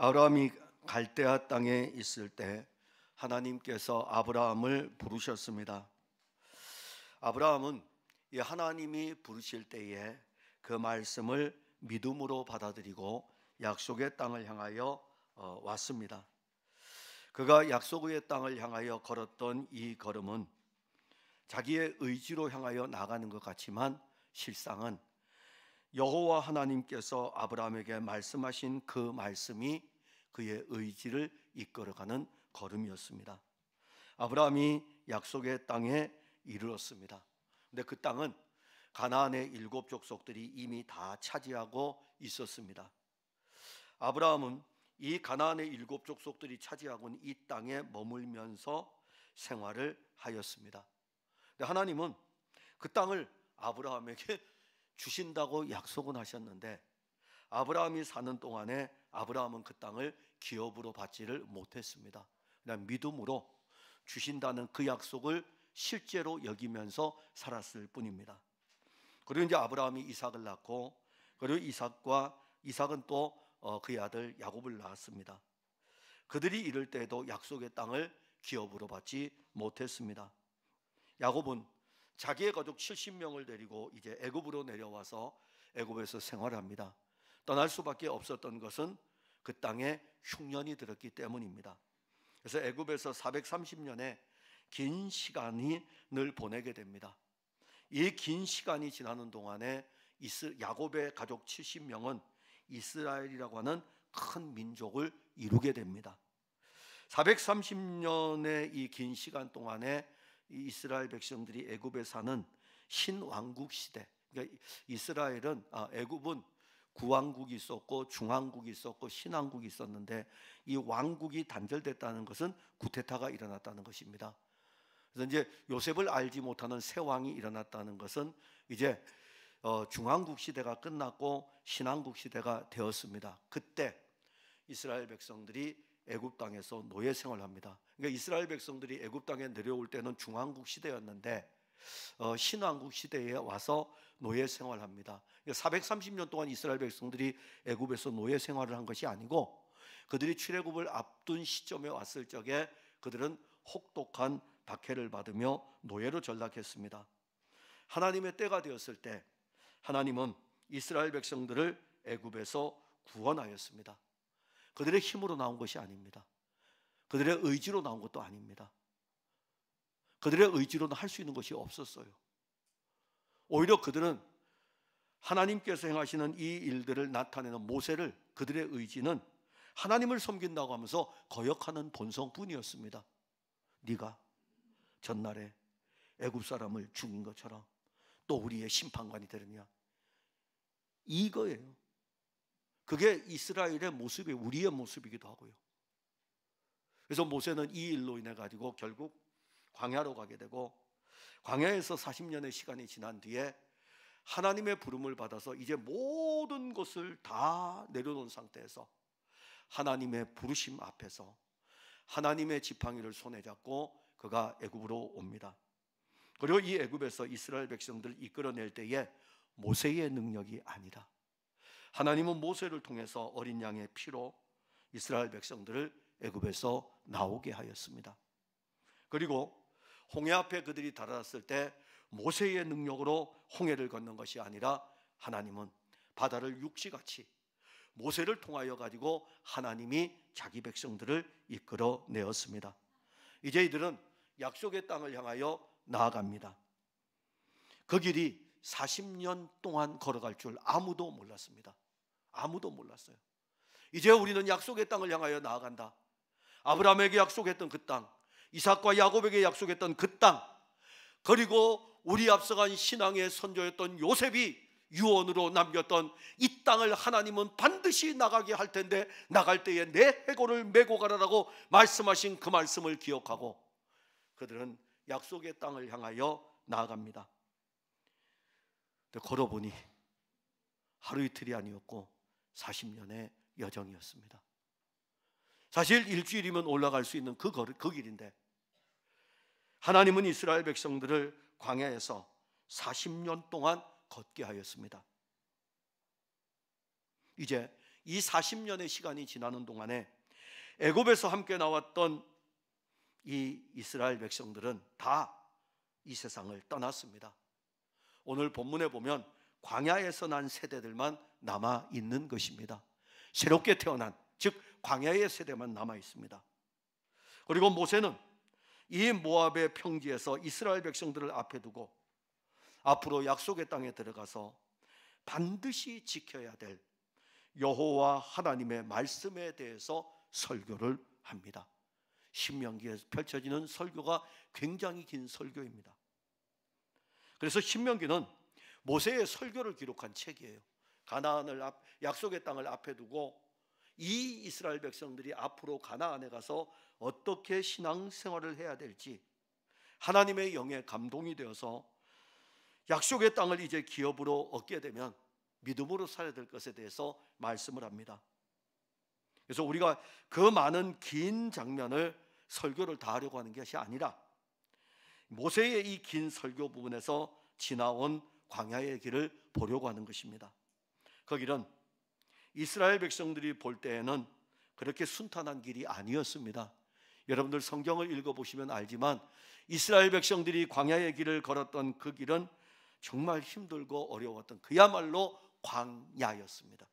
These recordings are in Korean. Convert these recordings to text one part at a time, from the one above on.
아브라함이 갈대아 땅에 있을 때 하나님께서 아브라함을 부르셨습니다. 아브라함은 이 하나님이 부르실 때에 그 말씀을 믿음으로 받아들이고 약속의 땅을 향하여 왔습니다. 그가 약속의 땅을 향하여 걸었던 이 걸음은 자기의 의지로 향하여 나가는 것 같지만 실상은 여호와 하나님께서 아브라함에게 말씀하신 그 말씀이 그의 의지를 이끌어가는 걸음이었습니다. 아브라함이 약속의 땅에 이르렀습니다. 근데 그 땅은 가나안의 7 족속들이 이미 다 차지하고 있었습니다. 아브라함은 이 가나안의 7 족속들이 차지하고 있는 이 땅에 머물면서 생활을 하였습니다. 근데 하나님은 그 땅을 아브라함에게 주신다고 약속은 하셨는데 아브라함이 사는 동안에 아브라함은 그 땅을 기업으로 받지를 못했습니다. 그냥 믿음으로 주신다는 그 약속을 실제로 여기면서 살았을 뿐입니다. 그리고 이제 아브라함이 이삭을 낳고, 그리고 이삭은 또 그의 아들 야곱을 낳았습니다. 그들이 이를 때에도 약속의 땅을 기업으로 받지 못했습니다. 야곱은 자기의 가족 70명을 데리고 이제 애굽으로 내려와서 애굽에서 생활합니다. 떠날 수밖에 없었던 것은 그 땅에 흉년이 들었기 때문입니다. 그래서 애굽에서 430년의 긴 시간을 보내게 됩니다. 이 긴 시간이 지나는 동안에 야곱의 가족 70명은 이스라엘이라고 하는 큰 민족을 이루게 됩니다. 430년의 이 긴 시간 동안에 이스라엘 백성들이 애굽에 사는 신왕국 시대, 그러니까 애굽은 구왕국이 있었고 중왕국이 있었고 신왕국이 있었는데 이 왕국이 단절됐다는 것은 쿠데타가 일어났다는 것입니다. 그래서 이제 요셉을 알지 못하는 새 왕이 일어났다는 것은 이제 중왕국 시대가 끝났고 신왕국 시대가 되었습니다. 그때 이스라엘 백성들이 애굽 땅에서 노예 생활을 합니다. 그러니까 이스라엘 백성들이 애굽 땅에 내려올 때는 중왕국 시대였는데 신왕국 시대에 와서 노예 생활을 합니다. 그러니까 430년 동안 이스라엘 백성들이 애굽에서 노예 생활을 한 것이 아니고 그들이 출애굽을 앞둔 시점에 왔을 적에 그들은 혹독한 박해를 받으며 노예로 전락했습니다. 하나님의 때가 되었을 때 하나님은 이스라엘 백성들을 애굽에서 구원하였습니다. 그들의 힘으로 나온 것이 아닙니다. 그들의 의지로 나온 것도 아닙니다. 그들의 의지로는 할 수 있는 것이 없었어요. 오히려 그들은 하나님께서 행하시는 이 일들을 나타내는 모세를, 그들의 의지는 하나님을 섬긴다고 하면서 거역하는 본성뿐이었습니다. 네가 전날에 애굽 사람을 죽인 것처럼 또 우리의 심판관이 되느냐, 이거예요. 그게 이스라엘의 모습이 우리의 모습이기도 하고요. 그래서 모세는 이 일로 인해 가지고 결국 광야로 가게 되고, 광야에서 40년의 시간이 지난 뒤에 하나님의 부름을 받아서 이제 모든 것을 다 내려놓은 상태에서 하나님의 부르심 앞에서 하나님의 지팡이를 손에 잡고 그가 애굽으로 옵니다. 그리고 이 애굽에서 이스라엘 백성들을 이끌어낼 때에 모세의 능력이 아니라 하나님은 모세를 통해서 어린 양의 피로 이스라엘 백성들을 애굽에서 나오게 하였습니다. 그리고 홍해 앞에 그들이 달아났을 때 모세의 능력으로 홍해를 걷는 것이 아니라 하나님은 바다를 육지같이 모세를 통하여 가지고 하나님이 자기 백성들을 이끌어내었습니다. 이제 이들은 약속의 땅을 향하여 나아갑니다. 그 길이 40년 동안 걸어갈 줄 아무도 몰랐습니다. 아무도 몰랐어요. 이제 우리는 약속의 땅을 향하여 나아간다. 아브라함에게 약속했던 그 땅, 이삭과 야곱에게 약속했던 그 땅, 그리고 우리 앞서간 신앙의 선조였던 요셉이 유언으로 남겼던 이 땅을 하나님은 반드시 나가게 할 텐데 나갈 때에 내 해골을 메고 가라라고 말씀하신 그 말씀을 기억하고 그들은 약속의 땅을 향하여 나아갑니다. 걸어보니 하루 이틀이 아니었고 40년의 여정이었습니다. 사실 일주일이면 올라갈 수 있는 그 길인데 하나님은 이스라엘 백성들을 광야에서 40년 동안 걷게 하였습니다. 이제 이 40년의 시간이 지나는 동안에 애굽에서 함께 나왔던 이 이스라엘 백성들은 다 이 세상을 떠났습니다. 오늘 본문에 보면 광야에서 난 세대들만 남아 있는 것입니다. 새롭게 태어난, 즉 광야의 세대만 남아 있습니다. 그리고 모세는 이 모압의 평지에서 이스라엘 백성들을 앞에 두고 앞으로 약속의 땅에 들어가서 반드시 지켜야 될 여호와 하나님의 말씀에 대해서 설교를 합니다. 신명기에서 펼쳐지는 설교가 굉장히 긴 설교입니다. 그래서 신명기는 모세의 설교를 기록한 책이에요. 가나안을 약속의 땅을 앞에 두고 이 이스라엘 백성들이 앞으로 가나안에 가서 어떻게 신앙생활을 해야 될지, 하나님의 영에 감동이 되어서 약속의 땅을 이제 기업으로 얻게 되면 믿음으로 살아야 될 것에 대해서 말씀을 합니다. 그래서 우리가 그 많은 긴 장면을 설교를 다 하려고 하는 것이 아니라 모세의 이 긴 설교 부분에서 지나온 광야의 길을 보려고 하는 것입니다. 그 길은 이스라엘 백성들이 볼 때에는 그렇게 순탄한 길이 아니었습니다. 여러분들 성경을 읽어보시면 알지만 이스라엘 백성들이 광야의 길을 걸었던 그 길은 정말 힘들고 어려웠던, 그야말로 광야였습니다.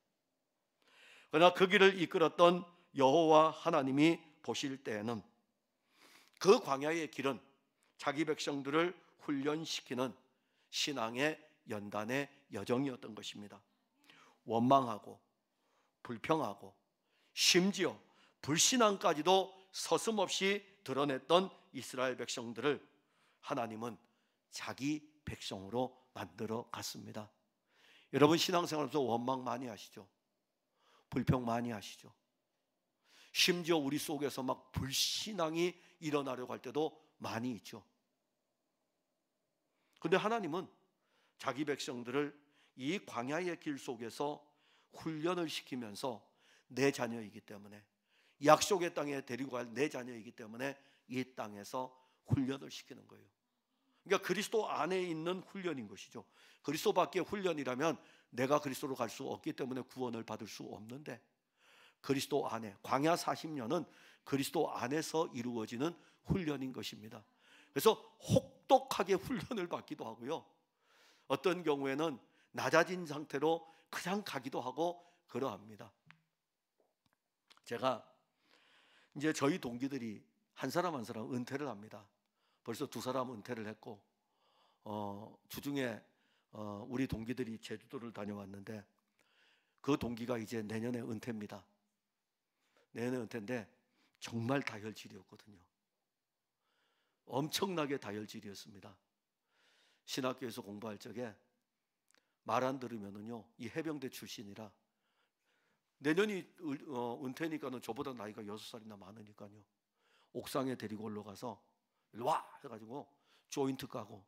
그러나 그 길을 이끌었던 여호와 하나님이 보실 때에는 그 광야의 길은 자기 백성들을 훈련시키는 신앙의 연단의 여정이었던 것입니다. 원망하고 불평하고 심지어 불신앙까지도 서슴없이 드러냈던 이스라엘 백성들을 하나님은 자기 백성으로 만들어 갔습니다. 여러분 신앙생활에서 원망 많이 하시죠? 불평 많이 하시죠? 심지어 우리 속에서 막 불신앙이 일어나려고 할 때도 많이 있죠. 그런데 하나님은 자기 백성들을 이 광야의 길 속에서 훈련을 시키면서 내 자녀이기 때문에, 약속의 땅에 데리고 갈 내 자녀이기 때문에 이 땅에서 훈련을 시키는 거예요. 그러니까 그리스도 안에 있는 훈련인 것이죠. 그리스도 밖에 훈련이라면 내가 그리스도로 갈 수 없기 때문에 구원을 받을 수 없는데, 그리스도 안에, 광야 40년은 그리스도 안에서 이루어지는 훈련인 것입니다. 그래서 혹독하게 훈련을 받기도 하고요, 어떤 경우에는 낮아진 상태로 그냥 가기도 하고 그러합니다. 제가 이제 저희 동기들이 한 사람 한 사람 은퇴를 합니다. 벌써 2사람 은퇴를 했고, 주중에 우리 동기들이 제주도를 다녀왔는데 그 동기가 이제 내년에 은퇴입니다. 내년에 은퇴인데 정말 다혈질이었거든요. 엄청나게 다혈질이었습니다. 신학교에서 공부할 적에 말 안 들으면은요, 이 해병대 출신이라 내년이 은퇴니까는 저보다 나이가 6살이나 많으니까요, 옥상에 데리고 올라가서 일로 와 해가지고 조인트 까고,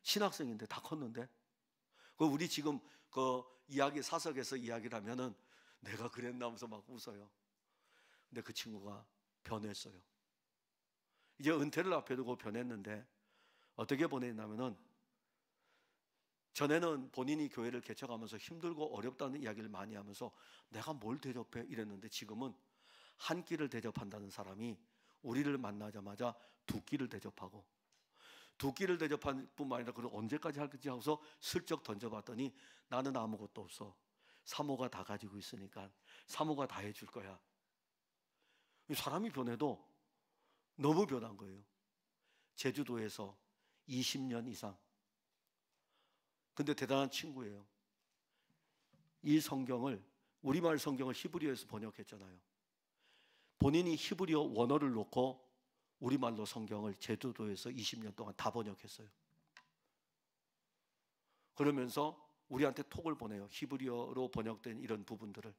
신학생인데 다 컸는데, 그 우리 지금 그 이야기 사석에서 이야기를 하면은 내가 그랬나 하면서 막 웃어요. 근데 그 친구가 변했어요. 이제 은퇴를 앞에 두고 변했는데 어떻게 보냈냐면은, 전에는 본인이 교회를 개척하면서 힘들고 어렵다는 이야기를 많이 하면서 내가 뭘 대접해 이랬는데, 지금은 한 끼를 대접한다는 사람이 우리를 만나자마자 2끼를 대접하고, 2끼를 대접할 뿐만 아니라 그걸 언제까지 할 건지 하고서 슬쩍 던져봤더니 나는 아무것도 없어, 사모가 다 가지고 있으니까 사모가 다 해줄 거야. 사람이 변해도 너무 변한 거예요. 제주도에서 20년 이상. 근데 대단한 친구예요. 이 성경을, 우리말 성경을 히브리어에서 번역했잖아요. 본인이 히브리어 원어를 놓고 우리말로 성경을 제주도에서 20년 동안 다 번역했어요. 그러면서 우리한테 톡을 보내요. 히브리어로 번역된 이런 부분들을.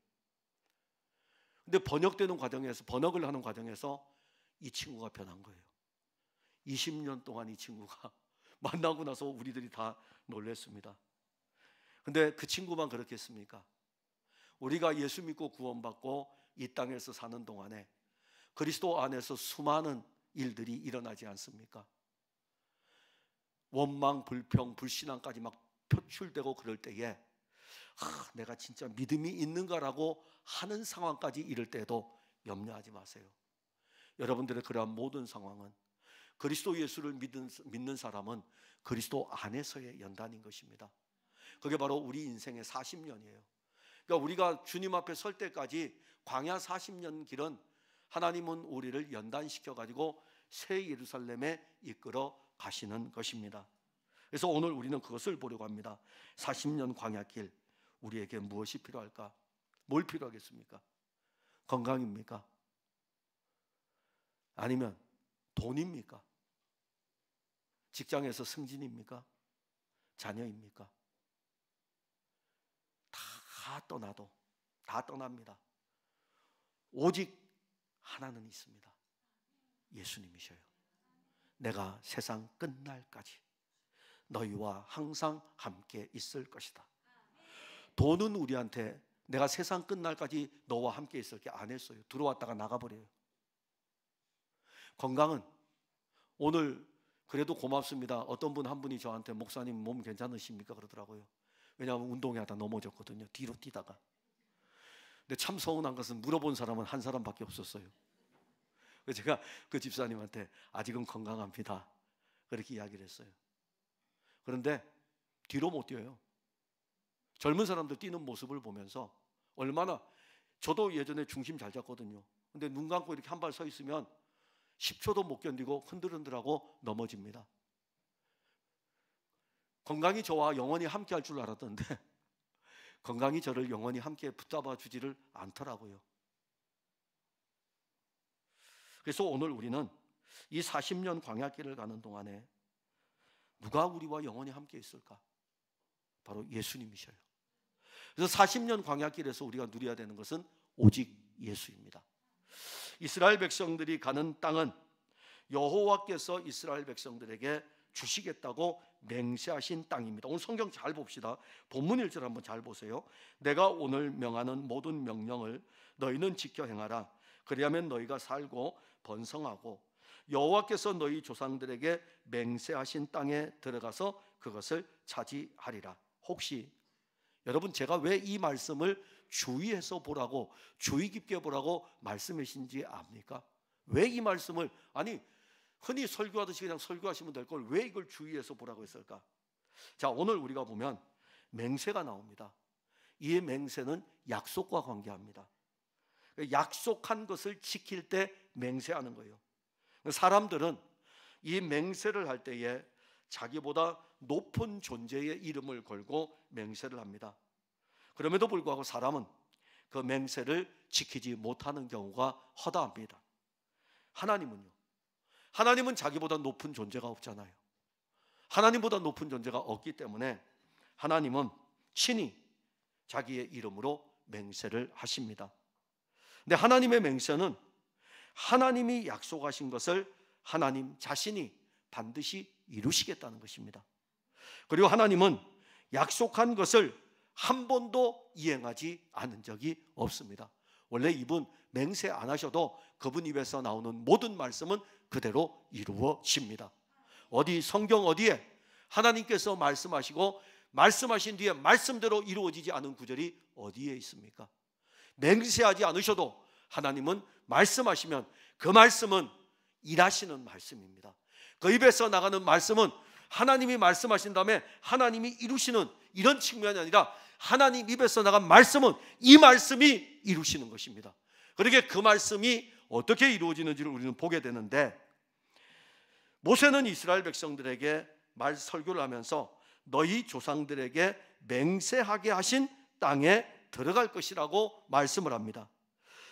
근데 번역되는 과정에서, 번역을 하는 과정에서 이 친구가 변한 거예요. 20년 동안 이 친구가 만나고 나서 우리들이 다 놀랬습니다. 근데 그 친구만 그렇겠습니까? 우리가 예수 믿고 구원받고 이 땅에서 사는 동안에 그리스도 안에서 수많은 일들이 일어나지 않습니까? 원망, 불평, 불신앙까지 막 표출되고 그럴 때에 내가 진짜 믿음이 있는가라고 하는 상황까지 이를 때도 염려하지 마세요. 여러분들의 그러한 모든 상황은, 그리스도 예수를 믿는 사람은 그리스도 안에서의 연단인 것입니다. 그게 바로 우리 인생의 40년이에요. 그러니까 우리가 주님 앞에 설 때까지 광야 40년 길은 하나님은 우리를 연단시켜 가지고 새 예루살렘에 이끌어 가시는 것입니다. 그래서 오늘 우리는 그것을 보려고 합니다. 40년 광야길, 우리에게 무엇이 필요할까? 뭘 필요하겠습니까? 건강입니까? 아니면 돈입니까? 직장에서 승진입니까? 자녀입니까? 다 떠나도, 다 떠납니다. 오직 하나는 있습니다. 예수님이셔요. 내가 세상 끝날까지 너희와 항상 함께 있을 것이다. 돈은 우리한테 내가 세상 끝날까지 너와 함께 있을게 안 했어요. 들어왔다가 나가버려요. 건강은 오늘 그래도 고맙습니다. 어떤 분 한 분이 저한테 목사님 몸 괜찮으십니까? 그러더라고요. 왜냐하면 운동하다 넘어졌거든요. 뒤로 뛰다가. 근데 참 서운한 것은 물어본 사람은 한 사람밖에 없었어요. 그래서 제가 그 집사님한테 아직은 건강합니다, 그렇게 이야기를 했어요. 그런데 뒤로 못 뛰어요. 젊은 사람들 뛰는 모습을 보면서 얼마나, 저도 예전에 중심 잘 잡거든요. 근데 눈 감고 이렇게 한 발 서 있으면 10초도 못 견디고 흔들흔들하고 넘어집니다. 건강이 저와 영원히 함께 할 줄 알았던데 건강이 저를 영원히 함께 붙잡아 주지를 않더라고요. 그래서 오늘 우리는 이 40년 광야길을 가는 동안에 누가 우리와 영원히 함께 있을까? 바로 예수님이셔요. 그래서 40년 광야길에서 우리가 누려야 되는 것은 오직 예수입니다. 이스라엘 백성들이 가는 땅은 여호와께서 이스라엘 백성들에게 주시겠다고 맹세하신 땅입니다. 오늘 성경 잘 봅시다. 본문 1절 한번 잘 보세요. 내가 오늘 명하는 모든 명령을 너희는 지켜 행하라. 그리하면 너희가 살고 번성하고 여호와께서 너희 조상들에게 맹세하신 땅에 들어가서 그것을 차지하리라. 혹시 여러분, 제가 왜 이 말씀을 주의해서 보라고, 주의 깊게 보라고 말씀하신지 압니까? 왜 이 말씀을, 아니 흔히 설교하듯이 그냥 설교하시면 될 걸 왜 이걸 주의해서 보라고 했을까? 자, 오늘 우리가 보면 맹세가 나옵니다. 이 맹세는 약속과 관계합니다. 약속한 것을 지킬 때 맹세하는 거예요. 사람들은 이 맹세를 할 때에 자기보다 높은 존재의 이름을 걸고 맹세를 합니다. 그럼에도 불구하고 사람은 그 맹세를 지키지 못하는 경우가 허다합니다. 하나님은요, 하나님은 자기보다 높은 존재가 없잖아요. 하나님보다 높은 존재가 없기 때문에 하나님은 친히 자기의 이름으로 맹세를 하십니다. 근데 하나님의 맹세는 하나님이 약속하신 것을 하나님 자신이 반드시 이루시겠다는 것입니다. 그리고 하나님은 약속한 것을 한 번도 이행하지 않은 적이 없습니다. 원래 이분 맹세 안 하셔도 그분 입에서 나오는 모든 말씀은 그대로 이루어집니다. 어디 성경 어디에 하나님께서 말씀하시고 말씀하신 뒤에 말씀대로 이루어지지 않은 구절이 어디에 있습니까? 맹세하지 않으셔도 하나님은 말씀하시면 그 말씀은 일하시는 말씀입니다. 그 입에서 나가는 말씀은 하나님이 말씀하신 다음에 하나님이 이루시는 이런 측면이 아니라 하나님 입에서 나간 말씀은 이 말씀이 이루시는 것입니다. 그러게 그 말씀이 어떻게 이루어지는지를 우리는 보게 되는데, 모세는 이스라엘 백성들에게 설교를 하면서 너희 조상들에게 맹세하게 하신 땅에 들어갈 것이라고 말씀을 합니다.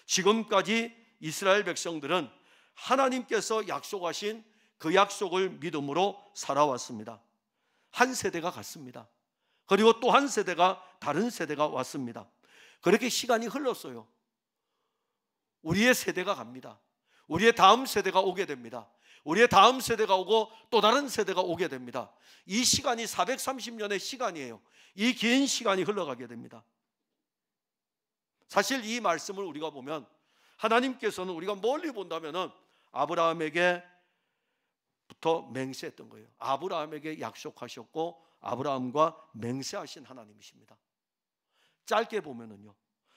지금까지 이스라엘 백성들은 하나님께서 약속하신 그 약속을 믿음으로 살아왔습니다. 한 세대가 갔습니다. 그리고 또 한 세대가, 다른 세대가 왔습니다. 그렇게 시간이 흘렀어요. 우리의 세대가 갑니다. 우리의 다음 세대가 오게 됩니다. 우리의 다음 세대가 오고 또 다른 세대가 오게 됩니다. 이 시간이 430년의 시간이에요. 이 긴 시간이 흘러가게 됩니다. 사실 이 말씀을 우리가 보면 하나님께서는 우리가 멀리 본다면은 아브라함에게부터 맹세했던 거예요. 아브라함에게 약속하셨고 아브라함과 맹세하신 하나님이십니다. 짧게 보면은요,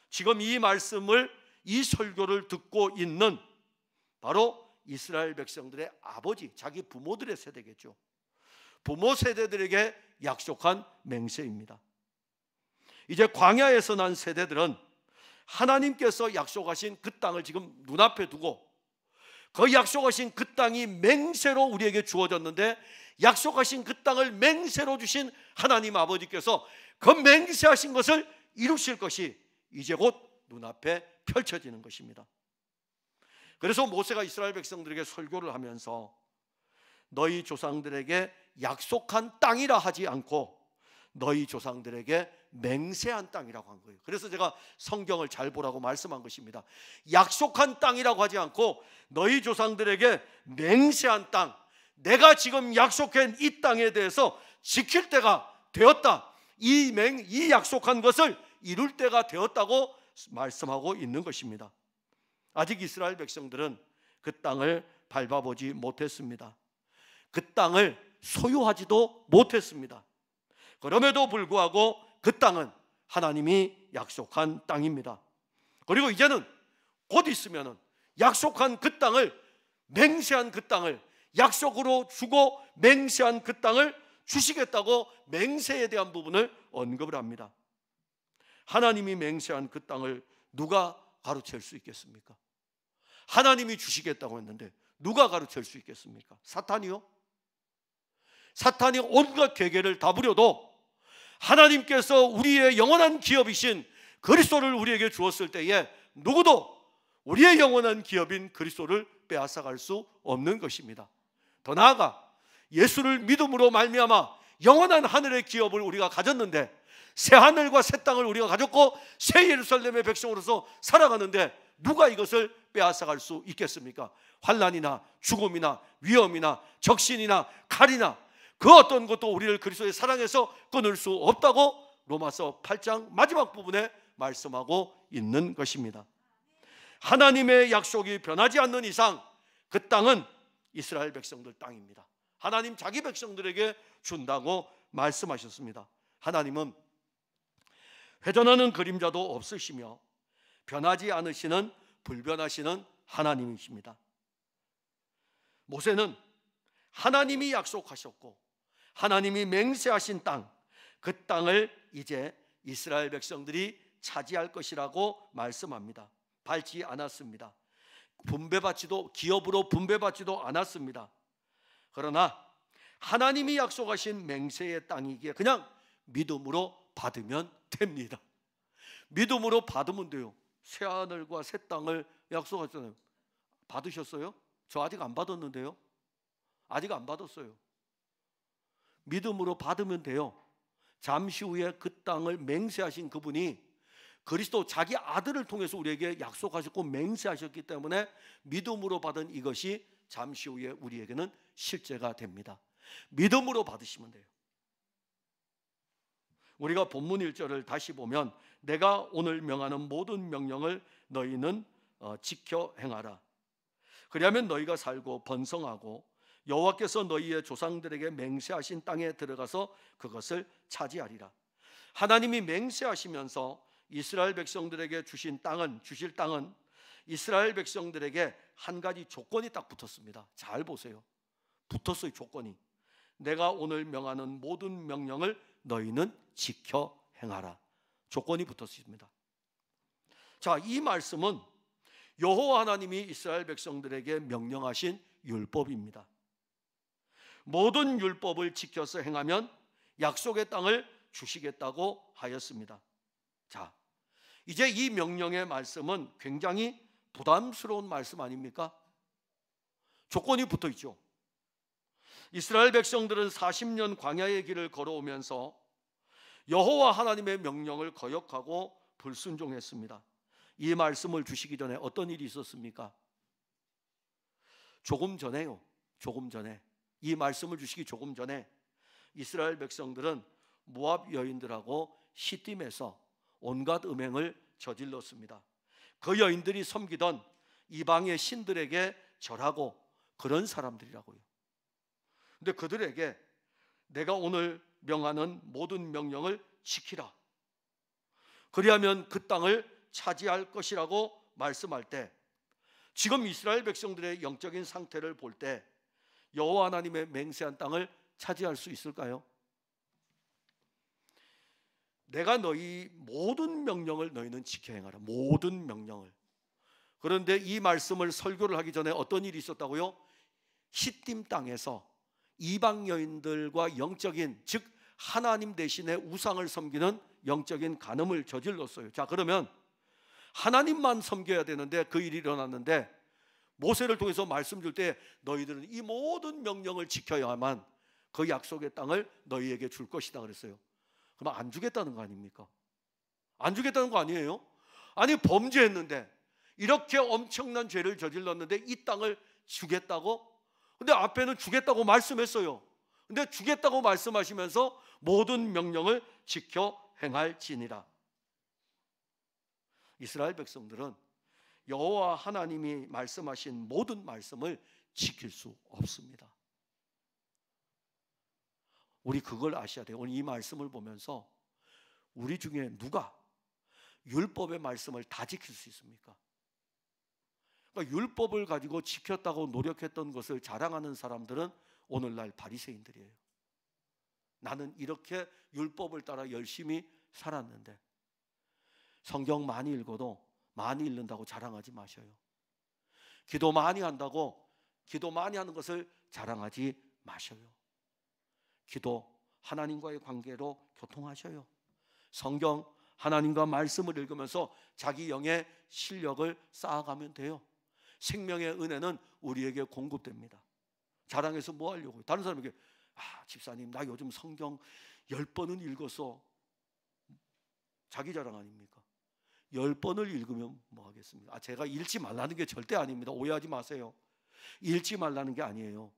지금 이 말씀을, 이 설교를 듣고 있는 바로 이스라엘 백성들의 아버지, 자기 부모들의 세대겠죠. 부모 세대들에게 약속한 맹세입니다. 이제 광야에서 난 세대들은 하나님께서 약속하신 그 땅을 지금 눈앞에 두고, 그 약속하신 그 땅이 맹세로 우리에게 주어졌는데, 약속하신 그 땅을 맹세로 주신 하나님 아버지께서 그 맹세하신 것을 이루실 것이 이제 곧 눈앞에 펼쳐지는 것입니다. 그래서 모세가 이스라엘 백성들에게 설교를 하면서 너희 조상들에게 약속한 땅이라 하지 않고 너희 조상들에게 맹세한 땅이라고 한 거예요. 그래서 제가 성경을 잘 보라고 말씀한 것입니다. 약속한 땅이라고 하지 않고 너희 조상들에게 맹세한 땅, 내가 지금 약속한 이 땅에 대해서 지킬 때가 되었다, 이 약속한 것을 이룰 때가 되었다고 말씀하고 있는 것입니다. 아직 이스라엘 백성들은 그 땅을 밟아보지 못했습니다. 그 땅을 소유하지도 못했습니다. 그럼에도 불구하고 그 땅은 하나님이 약속한 땅입니다. 그리고 이제는 곧 있으면 약속한 그 땅을, 맹세한 그 땅을, 약속으로 주고 맹세한 그 땅을 주시겠다고 맹세에 대한 부분을 언급을 합니다. 하나님이 맹세한 그 땅을 누가 가로챌 수 있겠습니까? 하나님이 주시겠다고 했는데 누가 가로챌 수 있겠습니까? 사탄이요? 사탄이 온갖 계계를 다 부려도 하나님께서 우리의 영원한 기업이신 그리스도를 우리에게 주었을 때에 누구도 우리의 영원한 기업인 그리스도를 빼앗아갈 수 없는 것입니다. 더 나아가 예수를 믿음으로 말미암아 영원한 하늘의 기업을 우리가 가졌는데, 새 하늘과 새 땅을 우리가 가졌고 새 예루살렘의 백성으로서 살아가는데 누가 이것을 빼앗아갈 수 있겠습니까? 환난이나 죽음이나 위험이나 적신이나 칼이나 그 어떤 것도 우리를 그리스도의 사랑에서 끊을 수 없다고 로마서 8장 마지막 부분에 말씀하고 있는 것입니다. 하나님의 약속이 변하지 않는 이상 그 땅은 이스라엘 백성들 땅입니다. 하나님 자기 백성들에게 준다고 말씀하셨습니다. 하나님은 회전하는 그림자도 없으시며 변하지 않으시는 불변하시는 하나님이십니다. 모세는 하나님이 약속하셨고 하나님이 맹세하신 땅, 그 땅을 이제 이스라엘 백성들이 차지할 것이라고 말씀합니다. 밟지 않았습니다. 분배받지도, 기업으로 분배받지도 않았습니다. 그러나 하나님이 약속하신 맹세의 땅이기에 그냥 믿음으로 받으면 됩니다. 믿음으로 받으면 돼요. 새 하늘과 새 땅을 약속하셨잖아요. 받으셨어요? 저 아직 안 받았는데요. 아직 안 받았어요. 믿음으로 받으면 돼요. 잠시 후에 그 땅을 맹세하신 그분이 그리스도 자기 아들을 통해서 우리에게 약속하셨고 맹세하셨기 때문에 믿음으로 받은 이것이 잠시 후에 우리에게는 실제가 됩니다. 믿음으로 받으시면 돼요. 우리가 본문 1절을 다시 보면 내가 오늘 명하는 모든 명령을 너희는 지켜 행하라. 그리하면 너희가 살고 번성하고 여호와께서 너희의 조상들에게 맹세하신 땅에 들어가서 그것을 차지하리라. 하나님이 맹세하시면서 이스라엘 백성들에게 주실 땅은 이스라엘 백성들에게 한 가지 조건이 딱 붙었습니다. 잘 보세요. 붙었어요. 조건이. 내가 오늘 명하는 모든 명령을 너희는 지켜 행하라. 조건이 붙었습니다. 자, 이 말씀은 여호와 하나님이 이스라엘 백성들에게 명령하신 율법입니다. 모든 율법을 지켜서 행하면 약속의 땅을 주시겠다고 하였습니다. 자, 이제 이 명령의 말씀은 굉장히 부담스러운 말씀 아닙니까? 조건이 붙어 있죠. 이스라엘 백성들은 40년 광야의 길을 걸어오면서 여호와 하나님의 명령을 거역하고 불순종했습니다. 이 말씀을 주시기 전에 어떤 일이 있었습니까? 조금 전에요. 조금 전에, 이 말씀을 주시기 조금 전에 이스라엘 백성들은 모압 여인들하고 시딤에서 온갖 음행을 저질렀습니다. 그 여인들이 섬기던 이방의 신들에게 절하고 그런 사람들이라고요. 근데 그들에게 내가 오늘 명하는 모든 명령을 지키라. 그리하면 그 땅을 차지할 것이라고 말씀할 때, 지금 이스라엘 백성들의 영적인 상태를 볼 때 여호와 하나님의 맹세한 땅을 차지할 수 있을까요? 내가 너희 모든 명령을 너희는 지켜 행하라. 모든 명령을. 그런데 이 말씀을 설교를 하기 전에 어떤 일이 있었다고요? 시딤 땅에서 이방 여인들과 영적인, 즉 하나님 대신에 우상을 섬기는 영적인 간음을 저질렀어요. 자, 그러면 하나님만 섬겨야 되는데 그 일이 일어났는데, 모세를 통해서 말씀 줄 때 너희들은 이 모든 명령을 지켜야만 그 약속의 땅을 너희에게 줄 것이다 그랬어요. 그럼 안 주겠다는 거 아닙니까? 안 주겠다는 거 아니에요? 아니, 범죄했는데, 이렇게 엄청난 죄를 저질렀는데 이 땅을 주겠다고? 근데 앞에는 주겠다고 말씀했어요. 근데 주겠다고 말씀하시면서 모든 명령을 지켜 행할지니라. 이스라엘 백성들은 여호와 하나님이 말씀하신 모든 말씀을 지킬 수 없습니다. 우리 그걸 아셔야 돼요. 오늘 이 말씀을 보면서 우리 중에 누가 율법의 말씀을 다 지킬 수 있습니까? 그러니까 율법을 가지고 지켰다고 노력했던 것을 자랑하는 사람들은 오늘날 바리새인들이에요. 나는 이렇게 율법을 따라 열심히 살았는데. 성경 많이 읽어도 많이 읽는다고 자랑하지 마셔요. 기도 많이 한다고 기도 많이 하는 것을 자랑하지 마셔요. 기도, 하나님과의 관계로 교통하셔요. 성경, 하나님과 말씀을 읽으면서 자기 영의 실력을 쌓아가면 돼요. 생명의 은혜는 우리에게 공급됩니다. 자랑해서 뭐 하려고요? 다른 사람에게 집사님 나 요즘 성경 10번은 읽었어. 자기 자랑 아닙니까? 10번을 읽으면 뭐 하겠습니까? 제가 읽지 말라는 게 절대 아닙니다. 오해하지 마세요. 읽지 말라는 게 아니에요.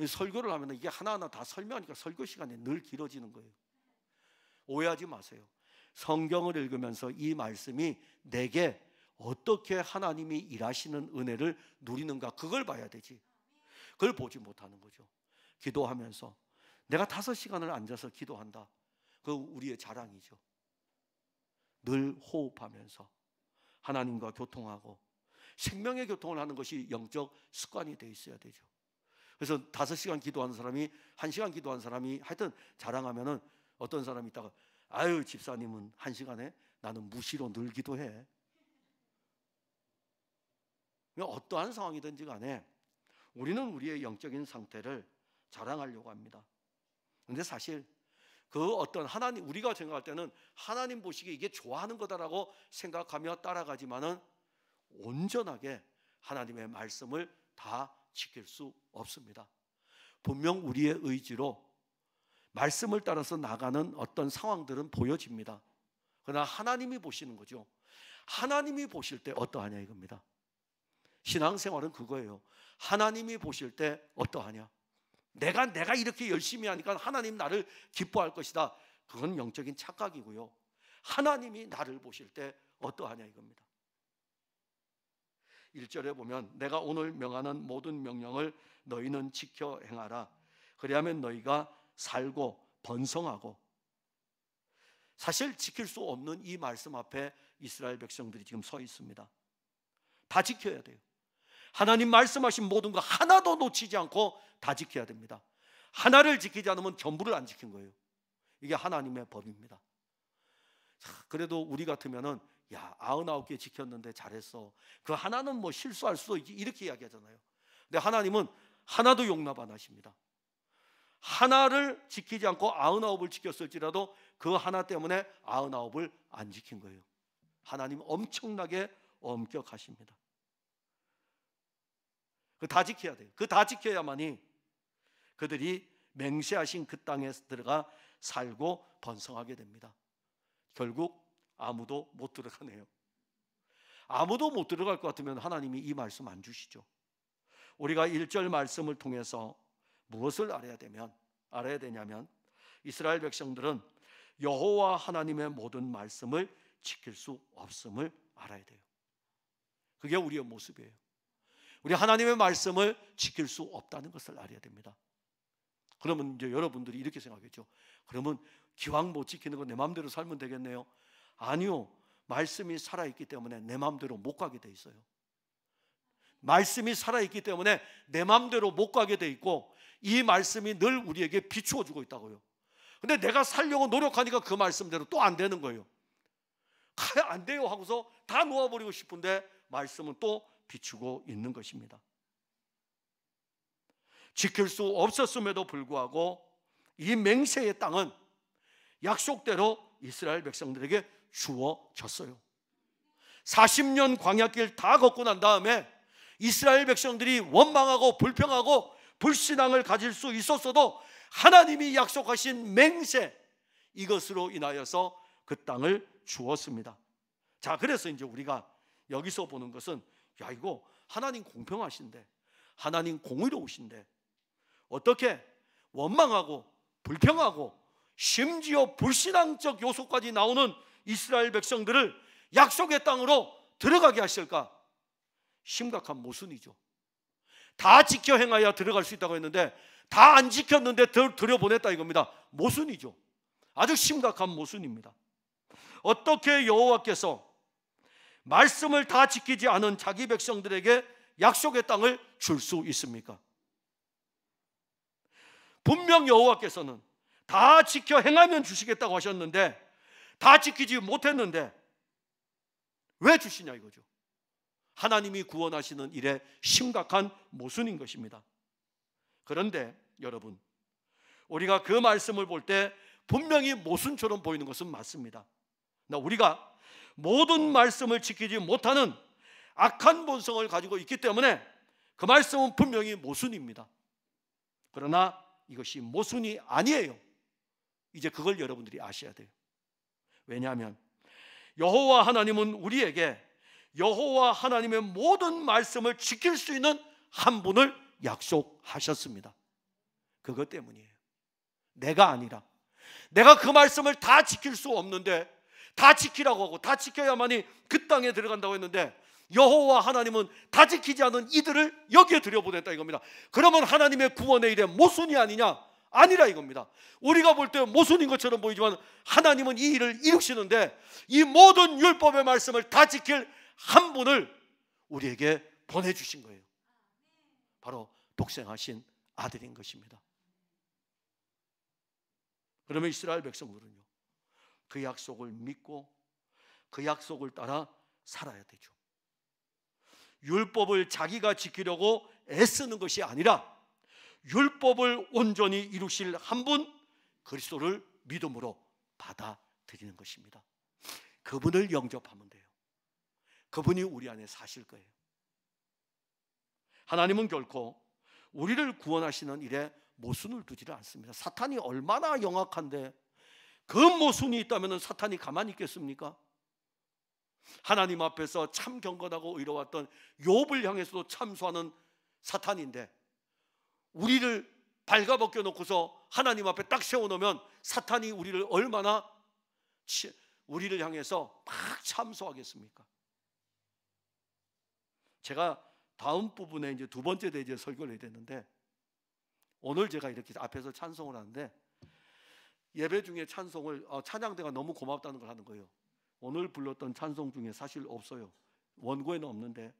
설교를 하면 이게 하나하나 다 설명하니까 설교 시간이 늘 길어지는 거예요. 오해하지 마세요. 성경을 읽으면서 이 말씀이 내게 어떻게 하나님이 일하시는 은혜를 누리는가, 그걸 봐야 되지. 그걸 보지 못하는 거죠. 기도하면서 내가 5시간을 앉아서 기도한다, 그거 우리의 자랑이죠. 늘 호흡하면서 하나님과 교통하고 생명의 교통을 하는 것이 영적 습관이 돼 있어야 되죠. 그래서 5시간 기도하는 사람이 1시간 기도하는 사람이 하여튼 자랑하면은 어떤 사람이 있다가 아유 집사님은 1시간에 나는 무시로 늘 기도해. 어떠한 상황이든지 간에 우리는 우리의 영적인 상태를 자랑하려고 합니다. 그런데 사실 그 어떤 하나님, 우리가 생각할 때는 하나님 보시기에 이게 좋아하는 거다라고 생각하며 따라가지만은 온전하게 하나님의 말씀을 다 지킬 수 없습니다. 분명 우리의 의지로 말씀을 따라서 나가는 어떤 상황들은 보여집니다. 그러나 하나님이 보시는 거죠. 하나님이 보실 때 어떠하냐 이겁니다. 신앙생활은 그거예요. 하나님이 보실 때 어떠하냐. 내가 이렇게 열심히 하니까 하나님 나를 기뻐할 것이다. 그건 영적인 착각이고요. 하나님이 나를 보실 때 어떠하냐 이겁니다. 1절에 보면 내가 오늘 명하는 모든 명령을 너희는 지켜 행하라. 그리하면 너희가 살고 번성하고. 사실 지킬 수 없는 이 말씀 앞에 이스라엘 백성들이 지금 서 있습니다. 다 지켜야 돼요. 하나님 말씀하신 모든 거 하나도 놓치지 않고 다 지켜야 됩니다. 하나를 지키지 않으면 전부를 안 지킨 거예요. 이게 하나님의 법입니다. 그래도 우리 같으면은 99개 지켰는데 잘했어. 그 하나는 뭐 실수할 수도 있지 이렇게 이야기하잖아요. 근데 하나님은 하나도 용납 안 하십니다. 하나를 지키지 않고 99을 지켰을지라도 그 하나 때문에 99을 안 지킨 거예요. 하나님 엄청나게 엄격하십니다. 그 다 지켜야 돼요. 그 다 지켜야만이 그들이 맹세하신 그 땅에 들어가 살고 번성하게 됩니다. 결국 아무도 못 들어가네요. 아무도 못 들어갈 것 같으면 하나님이 이 말씀 안 주시죠. 우리가 1절 말씀을 통해서 무엇을 알아야 되냐면 이스라엘 백성들은 여호와 하나님의 모든 말씀을 지킬 수 없음을 알아야 돼요. 그게 우리의 모습이에요. 우리 하나님의 말씀을 지킬 수 없다는 것을 알아야 됩니다. 그러면 이제 여러분들이 이렇게 생각하겠죠. 그러면 기왕 못 지키는 거 내 마음대로 살면 되겠네요. 아니요, 말씀이 살아있기 때문에 내 마음대로 못 가게 돼 있어요. 말씀이 살아있기 때문에 내 마음대로 못 가게 돼 있고, 이 말씀이 늘 우리에게 비추어 주고 있다고요. 근데 내가 살려고 노력하니까 그 말씀대로 또 안 되는 거예요. 안 돼요 하고서 다 놓아버리고 싶은데 말씀은 또 비추고 있는 것입니다. 지킬 수 없었음에도 불구하고 이 맹세의 땅은 약속대로 이스라엘 백성들에게 주어졌어요. 40년 광야길 다 걷고 난 다음에 이스라엘 백성들이 원망하고 불평하고 불신앙을 가질 수 있었어도 하나님이 약속하신 맹세, 이것으로 인하여서 그 땅을 주었습니다. 자, 그래서 이제 우리가 여기서 보는 것은, 야, 이거 하나님 공평하신데, 하나님 공의로우신데 어떻게 원망하고 불평하고 심지어 불신앙적 요소까지 나오는 이스라엘 백성들을 약속의 땅으로 들어가게 하실까? 심각한 모순이죠. 다 지켜 행하여 들어갈 수 있다고 했는데 다 안 지켰는데 들여보냈다 이겁니다. 모순이죠. 아주 심각한 모순입니다. 어떻게 여호와께서 말씀을 다 지키지 않은 자기 백성들에게 약속의 땅을 줄 수 있습니까? 분명 여호와께서는 다 지켜 행하면 주시겠다고 하셨는데 다 지키지 못했는데 왜 주시냐 이거죠. 하나님이 구원하시는 일에 심각한 모순인 것입니다. 그런데 여러분, 우리가 그 말씀을 볼 때 분명히 모순처럼 보이는 것은 맞습니다. 우리가 모든 말씀을 지키지 못하는 악한 본성을 가지고 있기 때문에 그 말씀은 분명히 모순입니다. 그러나 이것이 모순이 아니에요. 이제 그걸 여러분들이 아셔야 돼요. 왜냐하면 여호와 하나님은 우리에게 여호와 하나님의 모든 말씀을 지킬 수 있는 한 분을 약속하셨습니다. 그것 때문이에요. 내가 아니라, 내가 그 말씀을 다 지킬 수 없는데 다 지키라고 하고 다 지켜야만이 그 땅에 들어간다고 했는데 여호와 하나님은 다 지키지 않은 이들을 여기에 들여보냈다 이겁니다. 그러면 하나님의 구원의 일에 모순이 아니냐? 아니라 이겁니다. 우리가 볼 때 모순인 것처럼 보이지만 하나님은 이 일을 이루시는데 이 모든 율법의 말씀을 다 지킬 한 분을 우리에게 보내주신 거예요. 바로 독생하신 아들인 것입니다. 그러면 이스라엘 백성들은요, 그 약속을 믿고 그 약속을 따라 살아야 되죠. 율법을 자기가 지키려고 애쓰는 것이 아니라 율법을 온전히 이루실 한 분, 그리스도를 믿음으로 받아들이는 것입니다. 그분을 영접하면 돼요. 그분이 우리 안에 사실 거예요. 하나님은 결코 우리를 구원하시는 일에 모순을 두지를 않습니다. 사탄이 얼마나 영악한데 그 모순이 있다면 사탄이 가만히 있겠습니까? 하나님 앞에서 참 경건하고 의로웠던 욥을 향해서도 참소하는 사탄인데 우리를 발가벗겨 놓고서 하나님 앞에 딱 세워놓으면 사탄이 우리를 얼마나 우리를 향해서 막 참소하겠습니까? 제가 다음 부분에 이제 두 번째 대지에 설교를 해야 되는데 오늘 제가 이렇게 앞에서 찬송을 하는데 예배 중에 찬송을 찬양대가 너무 고맙다는 걸 하는 거예요. 오늘 불렀던 찬송 중에 사실 없어요. 원고에는 없는데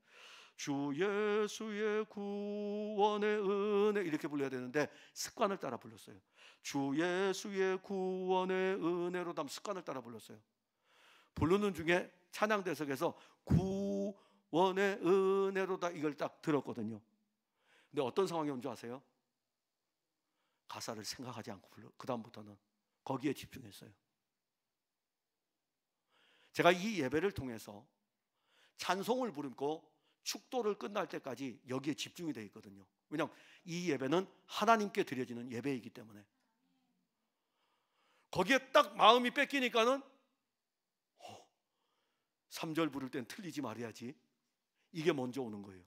주 예수의 구원의 은혜 이렇게 불러야 되는데 습관을 따라 불렀어요. 주 예수의 구원의 은혜로 다음 습관을 따라 불렀어요. 부르는 중에 찬양대석에서 구원의 은혜로다 이걸 딱 들었거든요. 근데 어떤 상황이 온 줄 아세요? 가사를 생각하지 않고 그 다음부터는 거기에 집중했어요. 제가 이 예배를 통해서 찬송을 부르고 축도를 끝날 때까지 여기에 집중이 되어 있거든요. 왜냐하면 이 예배는 하나님께 드려지는 예배이기 때문에 거기에 딱 마음이 뺏기니까는 3절 부를 땐 틀리지 말아야지, 이게 먼저 오는 거예요.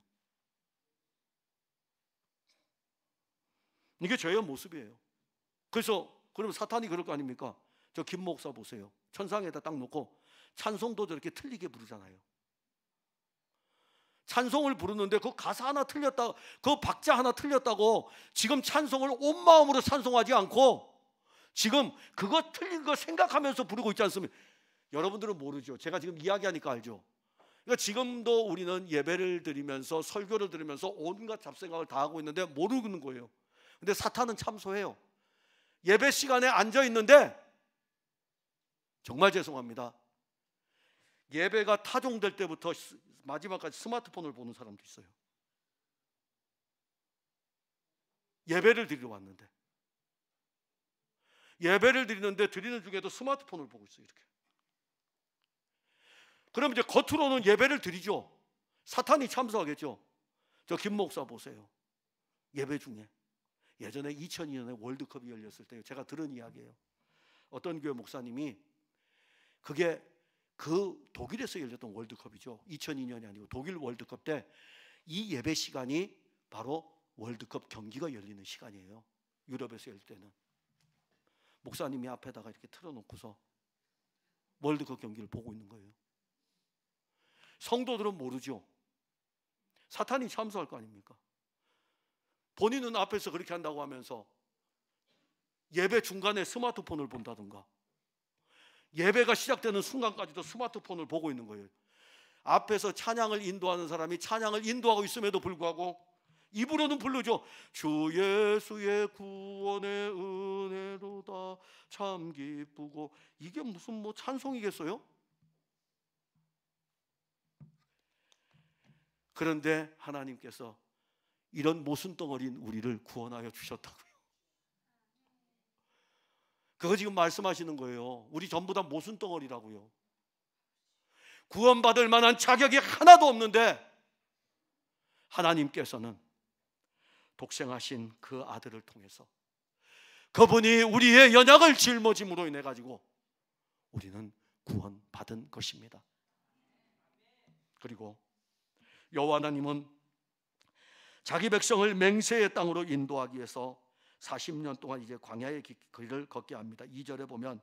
이게 저의 모습이에요. 그래서 그러면 사탄이 그럴 거 아닙니까? 저 김 목사 보세요. 천상에다 딱 놓고 찬송도 저렇게 틀리게 부르잖아요. 찬송을 부르는데 그 가사 하나 틀렸다, 그 박자 하나 틀렸다고 지금 찬송을 온 마음으로 찬송하지 않고 지금 그거 틀린 거 생각하면서 부르고 있지 않습니까? 여러분들은 모르죠. 제가 지금 이야기하니까 알죠. 그러니까 지금도 우리는 예배를 드리면서 설교를 들으면서 온갖 잡생각을 다 하고 있는데 모르는 거예요. 근데 사탄은 참소해요. 예배 시간에 앉아 있는데 정말 죄송합니다. 예배가 타종될 때부터 마지막까지 스마트폰을 보는 사람도 있어요. 예배를 드리러 왔는데, 예배를 드리는데 드리는 중에도 스마트폰을 보고 있어요. 이렇게. 그럼 이제 겉으로는 예배를 드리죠. 사탄이 참소하겠죠. 저 김 목사 보세요. 예배 중에 예전에 2002년에 월드컵이 열렸을 때 제가 들은 이야기예요. 어떤 교회 목사님이, 그게 그 독일에서 열렸던 월드컵이죠. 2002년이 아니고 독일 월드컵 때 이 예배 시간이 바로 월드컵 경기가 열리는 시간이에요. 유럽에서 열 때는. 목사님이 앞에다가 이렇게 틀어놓고서 월드컵 경기를 보고 있는 거예요. 성도들은 모르죠. 사탄이 참소할 거 아닙니까? 본인은 앞에서 그렇게 한다고 하면서 예배 중간에 스마트폰을 본다든가, 예배가 시작되는 순간까지도 스마트폰을 보고 있는 거예요. 앞에서 찬양을 인도하는 사람이 찬양을 인도하고 있음에도 불구하고 입으로는 부르죠. 주 예수의 구원의 은혜로다 참 기쁘고. 이게 무슨 뭐 찬송이겠어요? 그런데 하나님께서 이런 모순덩어리인 우리를 구원하여 주셨다고요. 그거 지금 말씀하시는 거예요. 우리 전부 다 모순덩어리라고요. 구원받을 만한 자격이 하나도 없는데 하나님께서는 독생하신 그 아들을 통해서 그분이 우리의 연약을 짊어짐으로 인해 가지고 우리는 구원받은 것입니다. 그리고 여호와 하나님은 자기 백성을 맹세의 땅으로 인도하기 위해서 40년 동안 이제 광야의 길을 걷게 합니다. 2절에 보면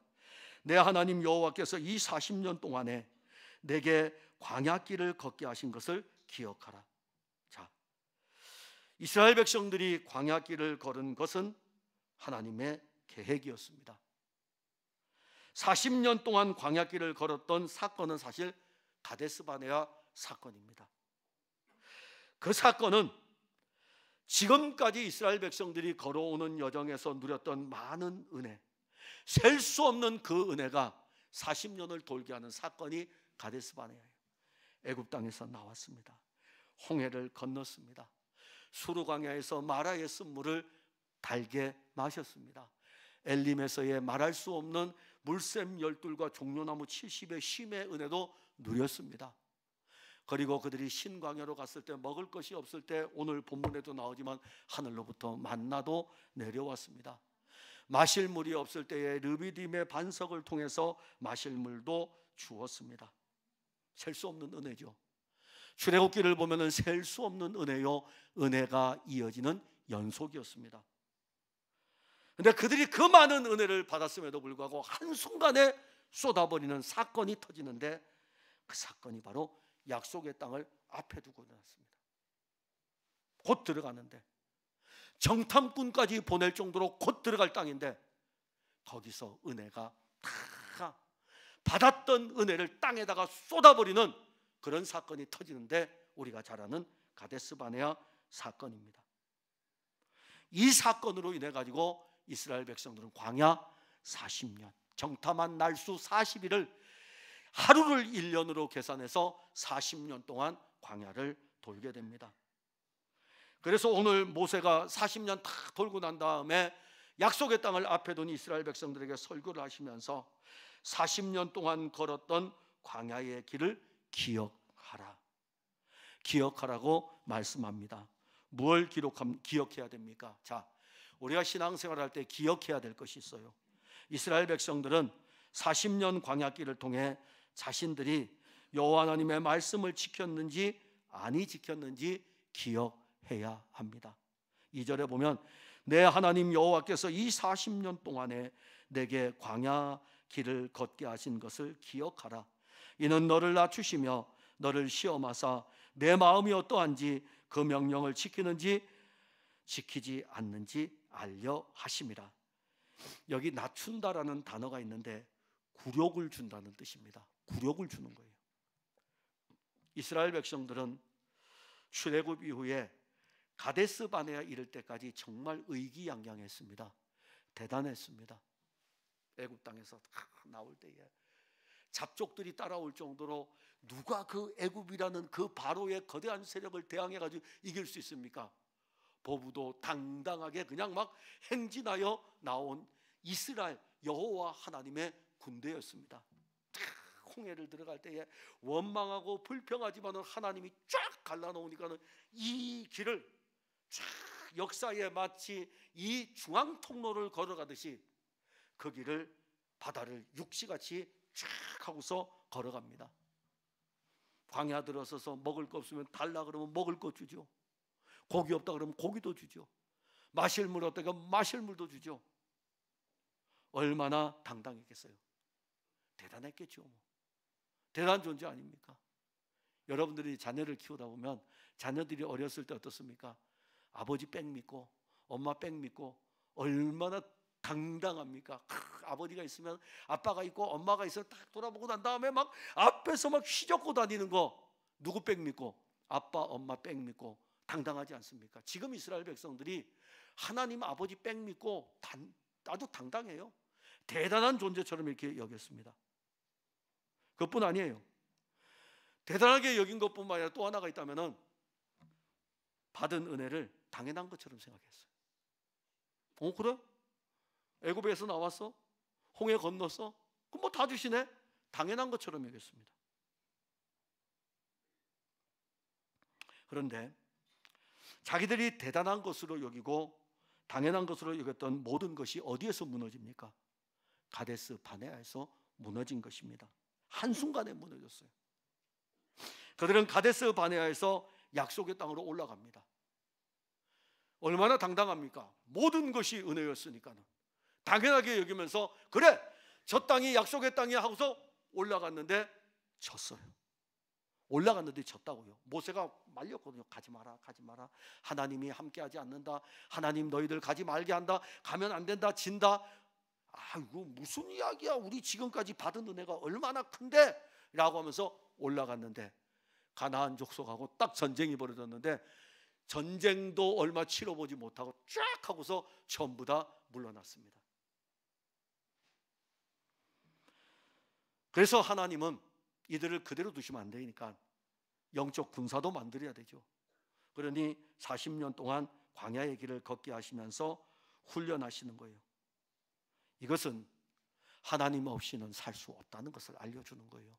내 하나님 여호와께서 이 40년 동안에 내게 광야길을 걷게 하신 것을 기억하라. 자, 이스라엘 백성들이 광야길을 걸은 것은 하나님의 계획이었습니다. 40년 동안 광야길을 걸었던 사건은 사실 가데스바네아 사건입니다. 그 사건은 지금까지 이스라엘 백성들이 걸어오는 여정에서 누렸던 많은 은혜, 셀 수 없는 그 은혜가 40년을 돌게 하는 사건이 가데스바네아예요. 애굽 땅에서 나왔습니다. 홍해를 건넜습니다. 수르광야에서 마라의 쓴물을 달게 마셨습니다. 엘림에서의 말할 수 없는 물샘 열둘과 종려나무 70의 쉼의 은혜도 누렸습니다. 그리고 그들이 신광야로 갔을 때 먹을 것이 없을 때 오늘 본문에도 나오지만 하늘로부터 만나도 내려왔습니다. 마실 물이 없을 때에 르비딤의 반석을 통해서 마실 물도 주었습니다. 셀 수 없는 은혜죠. 출애굽기를 보면은 셀 수 없는 은혜요, 은혜가 이어지는 연속이었습니다. 그런데 그들이 그 많은 은혜를 받았음에도 불구하고 한순간에 쏟아버리는 사건이 터지는데 그 사건이 바로 약속의 땅을 앞에 두고 일어났습니다. 곧 들어가는데 정탐꾼까지 보낼 정도로 곧 들어갈 땅인데 거기서 은혜가 다 받았던 은혜를 땅에다가 쏟아버리는 그런 사건이 터지는데 우리가 잘 아는 가데스바네아 사건입니다. 이 사건으로 인해 가지고 이스라엘 백성들은 광야 40년, 정탐한 날수 40일을 하루를 1년으로 계산해서 40년 동안 광야를 돌게 됩니다. 그래서 오늘 모세가 40년 다 돌고 난 다음에 약속의 땅을 앞에 둔 이스라엘 백성들에게 설교를 하시면서 40년 동안 걸었던 광야의 길을 기억하라, 기억하라고 말씀합니다. 뭘 기억해야 됩니까? 자, 우리가 신앙생활할 때 기억해야 될 것이 있어요. 이스라엘 백성들은 40년 광야길을 통해 자신들이 여호와 하나님의 말씀을 지켰는지 아니 지켰는지 기억해야 합니다. 2절에 보면 내 하나님 여호와께서 이 40년 동안에 내게 광야 길을 걷게 하신 것을 기억하라. 이는 너를 낮추시며 너를 시험하사 내 마음이 어떠한지 그 명령을 지키는지 지키지 않는지 알려 하심이라. 여기 낮춘다라는 단어가 있는데 굴욕을 준다는 뜻입니다. 굴욕을 주는 거예요. 이스라엘 백성들은 출애굽 이후에 가데스 바네아 이를 때까지 정말 의기양양했습니다. 대단했습니다. 애굽 땅에서 나올 때에 잡족들이 따라올 정도로 누가 그 애굽이라는 그 바로의 거대한 세력을 대항해 가지고 이길 수 있습니까? 보부도 당당하게 그냥 막 행진하여 나온 이스라엘 여호와 하나님의 군대였습니다. 홍해를 들어갈 때에 원망하고 불평하지만은 하나님이 쫙 갈라놓으니까는 이 길을 쫙 역사에 마치 이 중앙 통로를 걸어가듯이 그 길을 바다를 육지같이 쫙 하고서 걸어갑니다. 광야 들어서서 먹을 거 없으면 달라 그러면 먹을 거 주죠. 고기 없다 그러면 고기도 주죠. 마실 물 없다 그러면 마실 물도 주죠. 얼마나 당당했겠어요. 대단했겠죠. 대단한 존재 아닙니까? 여러분들이 자녀를 키우다 보면 자녀들이 어렸을 때 어떻습니까? 아버지 백 믿고 엄마 백 믿고 얼마나 당당합니까? 아버지가 있으면 아빠가 있고 엄마가 있으면 딱 돌아보고 난 다음에 막 앞에서 막 휘젓고 다니는 거 누구 백 믿고? 아빠 엄마 백 믿고 당당하지 않습니까? 지금 이스라엘 백성들이 하나님 아버지 백 믿고 아주 당당해요. 대단한 존재처럼 이렇게 여겼습니다. 그것뿐 아니에요. 대단하게 여긴 것뿐만 아니라 또 하나가 있다면은 받은 은혜를 당연한 것처럼 생각했어요. 그래? 애굽에서 나왔어? 홍해 건넜어? 그럼 뭐 다 주시네? 당연한 것처럼 여겼습니다. 그런데 자기들이 대단한 것으로 여기고 당연한 것으로 여겼던 모든 것이 어디에서 무너집니까? 가데스 바네아에서 무너진 것입니다. 한순간에 무너졌어요. 그들은 가데스 바네아에서 약속의 땅으로 올라갑니다. 얼마나 당당합니까? 모든 것이 은혜였으니까는 당연하게 여기면서 그래 저 땅이 약속의 땅이 하고서 올라갔는데 졌어요. 올라갔는데 졌다고요. 모세가 말렸거든요. 가지 마라, 가지 마라. 하나님이 함께하지 않는다. 하나님 너희들 가지 말게 한다. 가면 안 된다. 진다. 이거 무슨 이야기야? 우리 지금까지 받은 은혜가 얼마나 큰데? 라고 하면서 올라갔는데 가나안 족속하고 딱 전쟁이 벌어졌는데 전쟁도 얼마 치러보지 못하고 쫙 하고서 전부 다 물러났습니다. 그래서 하나님은 이들을 그대로 두시면 안 되니까 영적 군사도 만들어야 되죠. 그러니 40년 동안 광야의 길을 걷게 하시면서 훈련하시는 거예요. 이것은 하나님 없이는 살 수 없다는 것을 알려주는 거예요.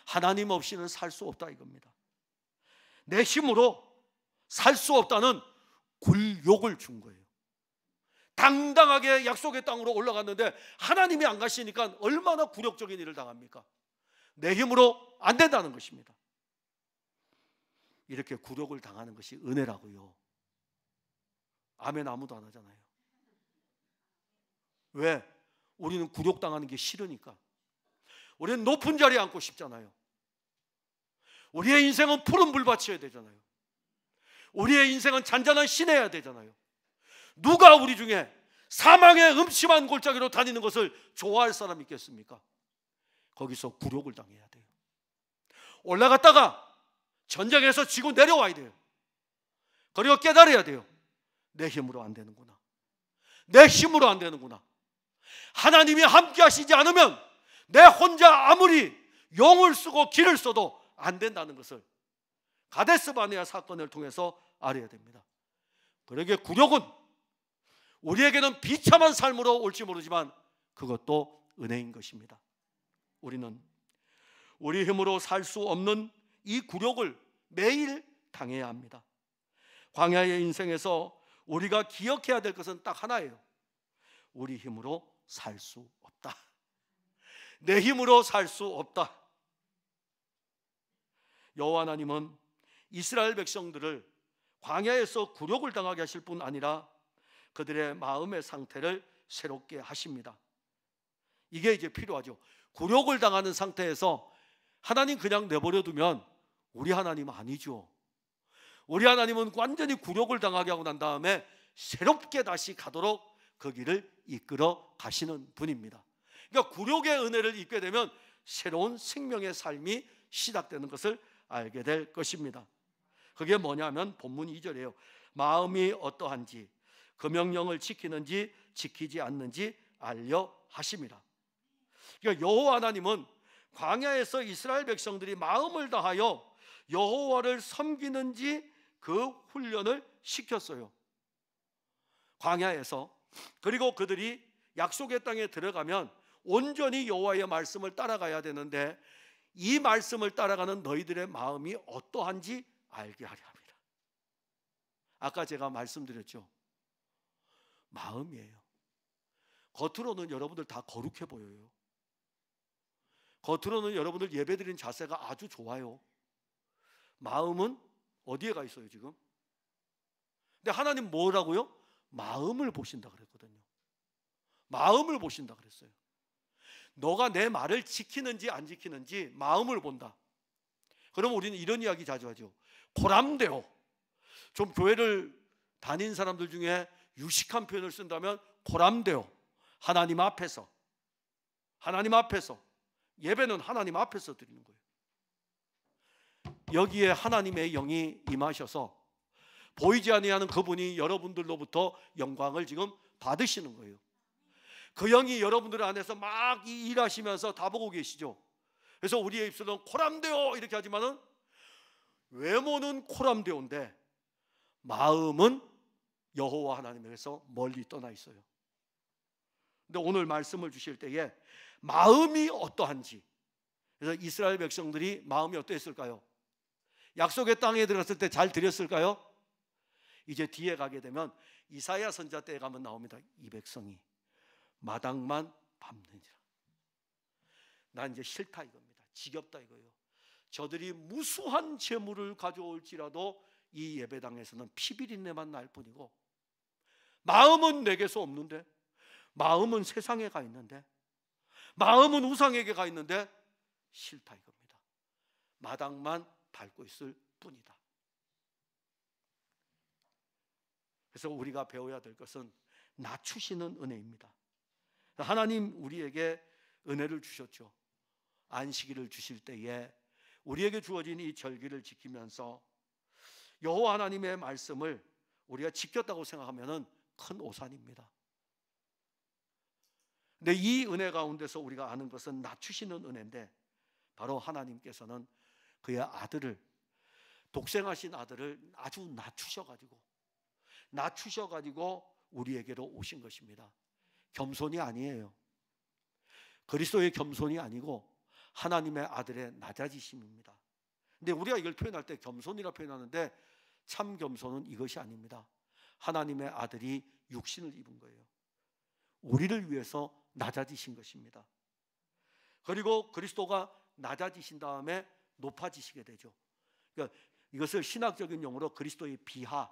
하나님 없이는 살 수 없다 이겁니다. 내 힘으로 살 수 없다는 굴욕을 준 거예요. 당당하게 약속의 땅으로 올라갔는데 하나님이 안 가시니까 얼마나 굴욕적인 일을 당합니까? 내 힘으로 안 된다는 것입니다. 이렇게 굴욕을 당하는 것이 은혜라고요. 아멘 아무도 안 하잖아요. 왜? 우리는 굴욕당하는 게 싫으니까. 우리는 높은 자리에 앉고 싶잖아요. 우리의 인생은 푸른 불밭이어야 되잖아요. 우리의 인생은 잔잔한 시내여야 되잖아요. 누가 우리 중에 사망의 음침한 골짜기로 다니는 것을 좋아할 사람이 있겠습니까? 거기서 굴욕을 당해야 돼요. 올라갔다가 전쟁에서 지고 내려와야 돼요. 그리고 깨달아야 돼요. 내 힘으로 안 되는구나. 내 힘으로 안 되는구나. 하나님이 함께 하시지 않으면 내 혼자 아무리 용을 쓰고 길을 써도 안 된다는 것을 가데스 바네아 사건을 통해서 알아야 됩니다. 그러기에 굴욕은 우리에게는 비참한 삶으로 올지 모르지만 그것도 은혜인 것입니다. 우리는 우리 힘으로 살 수 없는 이 굴욕을 매일 당해야 합니다. 광야의 인생에서 우리가 기억해야 될 것은 딱 하나예요. 우리 힘으로 살 수 없다. 내 힘으로 살 수 없다. 여호와 하나님은 이스라엘 백성들을 광야에서 굴욕을 당하게 하실 뿐 아니라 그들의 마음의 상태를 새롭게 하십니다. 이게 이제 필요하죠. 굴욕을 당하는 상태에서 하나님 그냥 내버려 두면 우리 하나님은 아니죠. 우리 하나님은 완전히 굴욕을 당하게 하고 난 다음에 새롭게 다시 가도록 그 길을 이끌어 가시는 분입니다. 그러니까 굴욕의 은혜를 입게 되면 새로운 생명의 삶이 시작되는 것을 알게 될 것입니다. 그게 뭐냐면 본문 2절이에요. 마음이 어떠한지 그 명령을 지키는지 지키지 않는지 알려 하심이라. 그러니까 여호와 하나님은 광야에서 이스라엘 백성들이 마음을 다하여 여호와를 섬기는지 그 훈련을 시켰어요. 광야에서. 그리고 그들이 약속의 땅에 들어가면 온전히 여호와의 말씀을 따라가야 되는데 이 말씀을 따라가는 너희들의 마음이 어떠한지 알게 하려 합니다. 아까 제가 말씀드렸죠. 마음이에요. 겉으로는 여러분들 다 거룩해 보여요. 겉으로는 여러분들 예배드리는 자세가 아주 좋아요. 마음은 어디에 가 있어요 지금? 근데 하나님 뭐라고요? 마음을 보신다 그랬거든요. 마음을 보신다 그랬어요. 너가 내 말을 지키는지 안 지키는지 마음을 본다. 그럼 우리는 이런 이야기 자주 하죠. 코람데오. 좀 교회를 다닌 사람들 중에 유식한 표현을 쓴다면 코람데오. 하나님 앞에서 예배는 하나님 앞에서 드리는 거예요. 여기에 하나님의 영이 임하셔서 보이지 아니하는 그분이 여러분들로부터 영광을 지금 받으시는 거예요. 그 영이 여러분들 안에서 막 일하시면서 다 보고 계시죠. 그래서 우리의 입술은 코람데오 이렇게 하지만은 외모는 코람데오인데 마음은 여호와 하나님에게서 멀리 떠나 있어요. 근데 오늘 말씀을 주실 때에 마음이 어떠한지, 그래서 이스라엘 백성들이 마음이 어떠했을까요? 약속의 땅에 들어갔을 때 잘 드렸을까요? 이제 뒤에 가게 되면 이사야 선지자 때에 가면 나옵니다. 이 백성이 마당만 밟느니라. 난 이제 싫다 이겁니다. 지겹다 이거예요. 저들이 무수한 재물을 가져올지라도 이 예배당에서는 피비린내만 날 뿐이고 마음은 내게서 없는데, 마음은 세상에 가 있는데, 마음은 우상에게 가 있는데 싫다 이겁니다. 마당만 밟고 있을 뿐이다. 그래서 우리가 배워야 될 것은 낮추시는 은혜입니다. 하나님 우리에게 은혜를 주셨죠. 안식일을 주실 때에 우리에게 주어진 이 절기를 지키면서 여호와 하나님의 말씀을 우리가 지켰다고 생각하면 큰 오산입니다. 근데 이 은혜 가운데서 우리가 아는 것은 낮추시는 은혜인데, 바로 하나님께서는 그의 아들을, 독생하신 아들을 아주 낮추셔가지고 우리에게로 오신 것입니다. 겸손이 아니에요. 그리스도의 겸손이 아니고 하나님의 아들의 낮아지심입니다. 근데 우리가 이걸 표현할 때 겸손이라 표현하는데 참 겸손은 이것이 아닙니다. 하나님의 아들이 육신을 입은 거예요. 우리를 위해서 낮아지신 것입니다. 그리고 그리스도가 낮아지신 다음에 높아지시게 되죠. 그러니까 이것을 신학적인 용어로 그리스도의 비하,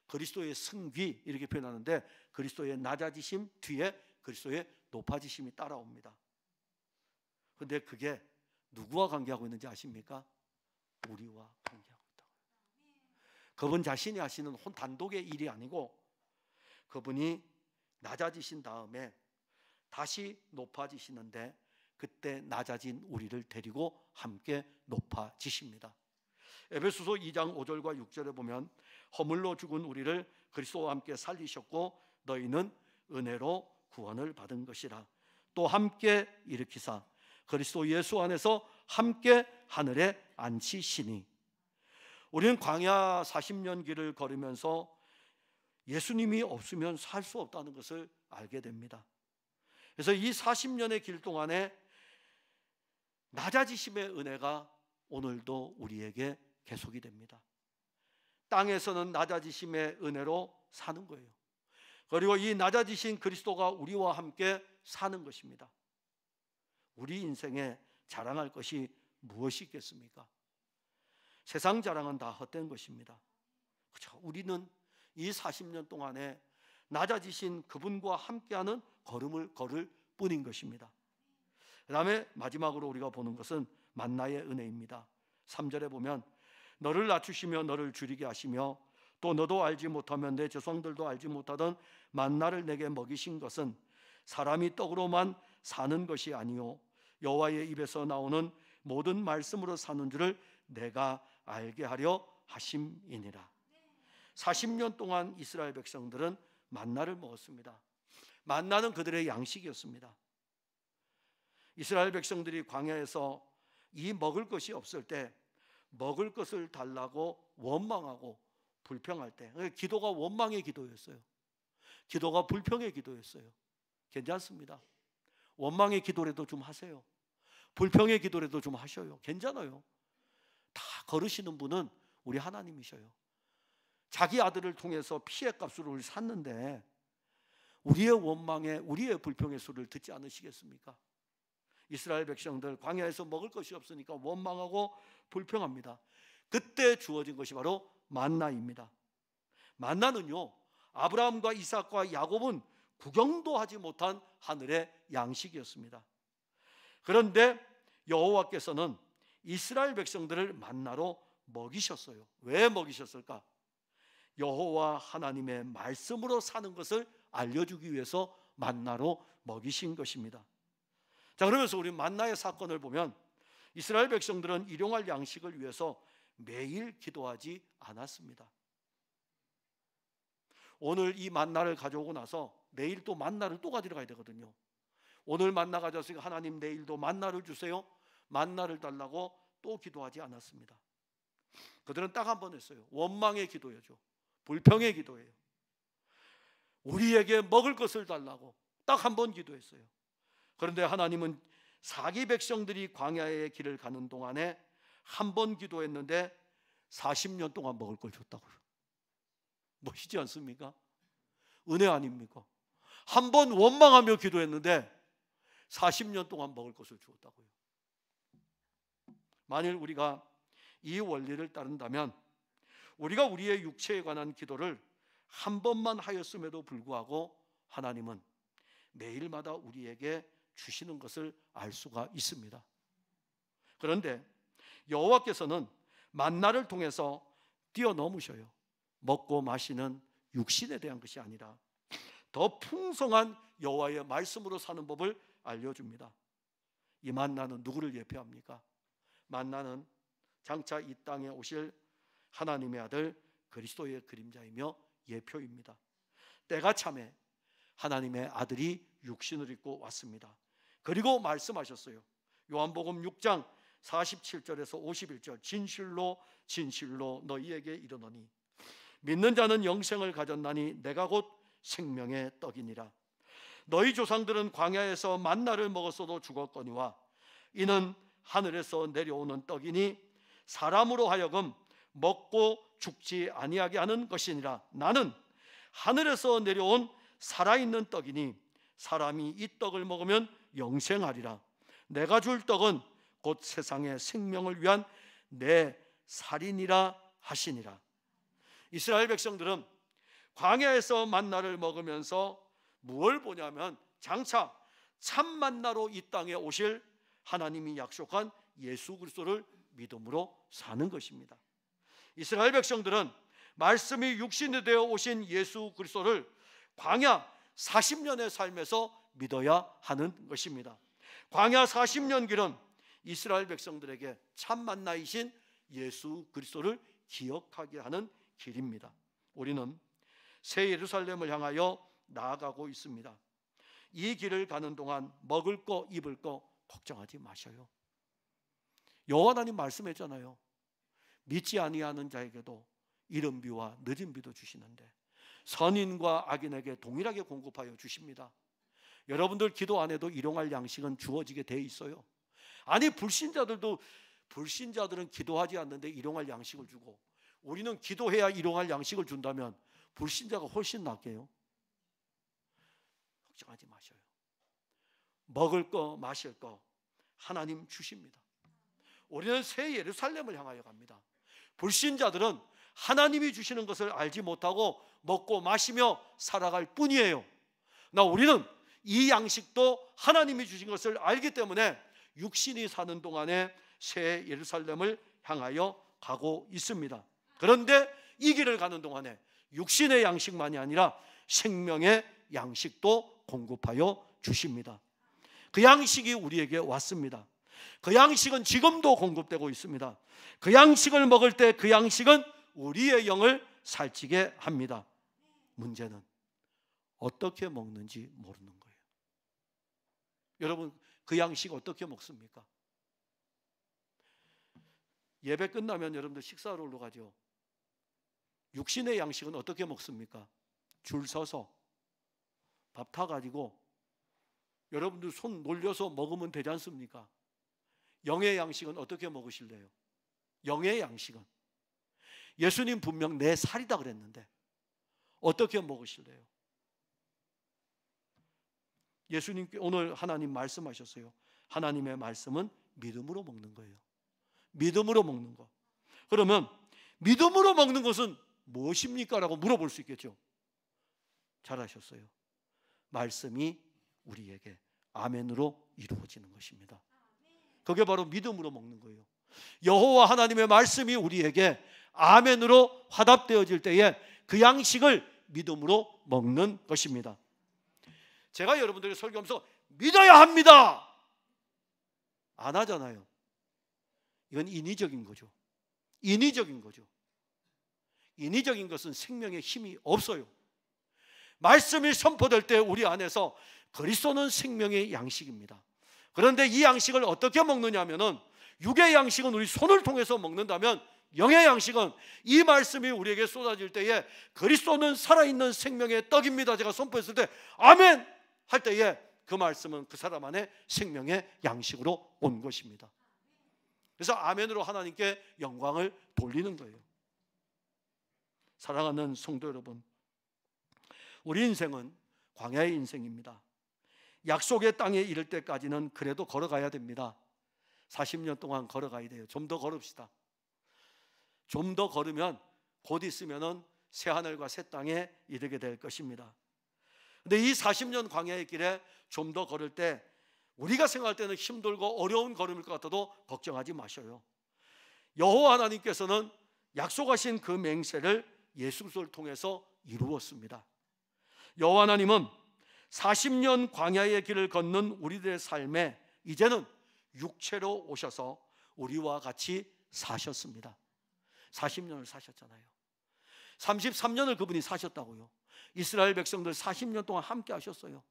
그리스도의 승귀 이렇게 표현하는데, 그리스도의 낮아지심 뒤에 그리스도의 높아지심이 따라옵니다. 그런데 그게 누구와 관계하고 있는지 아십니까? 우리와 관계하고 있다고요. 그분 자신이 하시는 단독의 일이 아니고 그분이 낮아지신 다음에 다시 높아지시는데, 그때 낮아진 우리를 데리고 함께 높아지십니다. 에베소서 2장 5절과 6절에 보면 허물로 죽은 우리를 그리스도와 함께 살리셨고 너희는 은혜로 구원을 받은 것이라. 또 함께 일으키사 그리스도 예수 안에서 함께 하늘에 앉히시니. 우리는 광야 40년 길을 걸으면서 예수님이 없으면 살 수 없다는 것을 알게 됩니다. 그래서 이 40년의 길 동안에 낮아지심의 은혜가 오늘도 우리에게 계속이 됩니다. 땅에서는 낮아지심의 은혜로 사는 거예요. 그리고 이 낮아지신 그리스도가 우리와 함께 사는 것입니다. 우리 인생에 자랑할 것이 무엇이 있겠습니까? 세상 자랑은 다 헛된 것입니다. 그렇죠? 우리는 이 40년 동안에 낮아지신 그분과 함께하는 걸음을 걸을 뿐인 것입니다. 그 다음에 마지막으로 우리가 보는 것은 만나의 은혜입니다. 3절에 보면 너를 낮추시며 너를 줄이게 하시며 또 너도 알지 못하면 내 조상들도 알지 못하던 만나를 내게 먹이신 것은 사람이 떡으로만 사는 것이 아니요 여호와의 입에서 나오는 모든 말씀으로 사는 줄을 내가 알게 하려 하심이니라. 40년 동안 이스라엘 백성들은 만나를 먹었습니다. 만나는 그들의 양식이었습니다. 이스라엘 백성들이 광야에서 이 먹을 것이 없을 때 먹을 것을 달라고 원망하고 불평할 때, 기도가 원망의 기도였어요. 기도가 불평의 기도였어요. 괜찮습니다. 원망의 기도라도 좀 하세요. 불평의 기도라도 좀 하셔요. 괜찮아요. 다 걸으시는 분은 우리 하나님이셔요. 자기 아들을 통해서 피의 값으로 우리 샀는데 우리의 원망에, 우리의 불평의 소리를 듣지 않으시겠습니까? 이스라엘 백성들 광야에서 먹을 것이 없으니까 원망하고 불평합니다. 그때 주어진 것이 바로 만나입니다. 만나는요, 아브라함과 이삭과 야곱은 구경도 하지 못한 하늘의 양식이었습니다. 그런데 여호와께서는 이스라엘 백성들을 만나로 먹이셨어요. 왜 먹이셨을까? 여호와 하나님의 말씀으로 사는 것을 알려주기 위해서 만나로 먹이신 것입니다. 자, 그러면서 우리 만나의 사건을 보면 이스라엘 백성들은 일용할 양식을 위해서 매일 기도하지 않았습니다. 오늘 이 만나를 가져오고 나서 내일 또 만나를 또 가지러 가야 되거든요. 오늘 만나 가져왔으니까 하나님 내일도 만나를 주세요. 만나를 달라고 또 기도하지 않았습니다. 그들은 딱 한 번 했어요. 원망의 기도였죠. 불평의 기도예요. 우리에게 먹을 것을 달라고 딱 한 번 기도했어요. 그런데 하나님은 사기 백성들이 광야의 길을 가는 동안에 한 번 기도했는데 40년 동안 먹을 걸 줬다고요. 멋있지 않습니까? 은혜 아닙니까? 한 번 원망하며 기도했는데 40년 동안 먹을 것을 주었다고요. 만일 우리가 이 원리를 따른다면 우리가 우리의 육체에 관한 기도를 한 번만 하였음에도 불구하고 하나님은 매일마다 우리에게 주시는 것을 알 수가 있습니다. 그런데 여호와께서는 만나를 통해서 뛰어넘으셔요. 먹고 마시는 육신에 대한 것이 아니라 더 풍성한 여호와의 말씀으로 사는 법을 알려줍니다. 이 만나는 누구를 예표합니까? 만나는 장차 이 땅에 오실 하나님의 아들 그리스도의 그림자이며 예표입니다. 때가 참에 하나님의 아들이 육신을 입고 왔습니다. 그리고 말씀하셨어요. 요한복음 6장 47절에서 51절, 진실로 진실로 너희에게 이르노니 믿는 자는 영생을 가졌나니 내가 곧 생명의 떡이니라. 너희 조상들은 광야에서 만나를 먹었어도 죽었거니와 이는 하늘에서 내려오는 떡이니 사람으로 하여금 먹고 죽지 아니하게 하는 것이니라. 나는 하늘에서 내려온 살아있는 떡이니 사람이 이 떡을 먹으면 영생하리라. 내가 줄 떡은 곧 세상의 생명을 위한 내 살이니라 하시니라. 이스라엘 백성들은 광야에서 만나를 먹으면서 무엇을 보냐면 장차 참 만나로 이 땅에 오실 하나님이 약속한 예수 그리스도를 믿음으로 사는 것입니다. 이스라엘 백성들은 말씀이 육신이 되어 오신 예수 그리스도를 광야 40년의 삶에서 믿어야 하는 것입니다. 광야 40년 길은 이스라엘 백성들에게 참 만나이신 예수 그리스도를 기억하게 하는 길입니다. 우리는 새 예루살렘을 향하여 나아가고 있습니다. 이 길을 가는 동안 먹을 거 입을 거 걱정하지 마셔요. 여호와 하나님 말씀했잖아요. 믿지 아니하는 자에게도 이른 비와 늦은 비도 주시는데 선인과 악인에게 동일하게 공급하여 주십니다. 여러분들 기도 안 해도 일용할 양식은 주어지게 돼 있어요. 아니 불신자들은 기도하지 않는데 일용할 양식을 주고 우리는 기도해야 일용할 양식을 준다면 불신자가 훨씬 낫게요. 걱정하지 마셔요. 먹을 거 마실 거 하나님 주십니다. 우리는 새 예루살렘을 향하여 갑니다. 불신자들은 하나님이 주시는 것을 알지 못하고 먹고 마시며 살아갈 뿐이에요. 우리는 이 양식도 하나님이 주신 것을 알기 때문에 육신이 사는 동안에 새 예루살렘을 향하여 가고 있습니다. 그런데 이 길을 가는 동안에 육신의 양식만이 아니라 생명의 양식도 공급하여 주십니다. 그 양식이 우리에게 왔습니다. 그 양식은 지금도 공급되고 있습니다. 그 양식을 먹을 때 그 양식은 우리의 영을 살찌게 합니다. 문제는 어떻게 먹는지 모르는 거예요. 여러분, 그 양식 어떻게 먹습니까? 예배 끝나면 여러분들 식사로 올라가죠. 육신의 양식은 어떻게 먹습니까? 줄 서서 밥 타가지고 여러분들 손 놀려서 먹으면 되지 않습니까? 영의 양식은 어떻게 먹으실래요? 영의 양식은 예수님 분명 내 살이다 그랬는데 어떻게 먹으실래요? 예수님께 오늘 하나님 말씀하셨어요. 하나님의 말씀은 믿음으로 먹는 거예요. 믿음으로 먹는 거. 그러면 믿음으로 먹는 것은 무엇입니까? 라고 물어볼 수 있겠죠. 잘하셨어요. 말씀이 우리에게 아멘으로 이루어지는 것입니다. 그게 바로 믿음으로 먹는 거예요. 여호와 하나님의 말씀이 우리에게 아멘으로 화답되어질 때에 그 양식을 믿음으로 먹는 것입니다. 제가 여러분들이 설교하면서 믿어야 합니다 안 하잖아요. 이건 인위적인 거죠. 인위적인 거죠. 인위적인 것은 생명에 힘이 없어요. 말씀이 선포될 때 우리 안에서 그리스도는 생명의 양식입니다. 그런데 이 양식을 어떻게 먹느냐 하면은, 육의 양식은 우리 손을 통해서 먹는다면 영의 양식은 이 말씀이 우리에게 쏟아질 때에 그리스도는 살아있는 생명의 떡입니다. 제가 선포했을 때 아멘 할 때에 그 말씀은 그 사람 안에 생명의 양식으로 온 것입니다. 그래서 아멘으로 하나님께 영광을 돌리는 거예요. 사랑하는 성도 여러분, 우리 인생은 광야의 인생입니다. 약속의 땅에 이를 때까지는 그래도 걸어가야 됩니다. 40년 동안 걸어가야 돼요. 좀 더 걸읍시다. 좀 더 걸으면 곧 있으면은 새 하늘과 새 땅에 이르게 될 것입니다. 근데 이 40년 광야의 길에 좀 더 걸을 때 우리가 생각할 때는 힘들고 어려운 걸음일 것 같아도 걱정하지 마셔요. 여호와 하나님께서는 약속하신 그 맹세를 예수 그리스도를 통해서 이루었습니다. 여호와 하나님은 40년 광야의 길을 걷는 우리들의 삶에 이제는 육체로 오셔서 우리와 같이 사셨습니다. 40년을 사셨잖아요. 33년을 그분이 사셨다고요. 이스라엘 백성들 40년 동안 함께 하셨어요.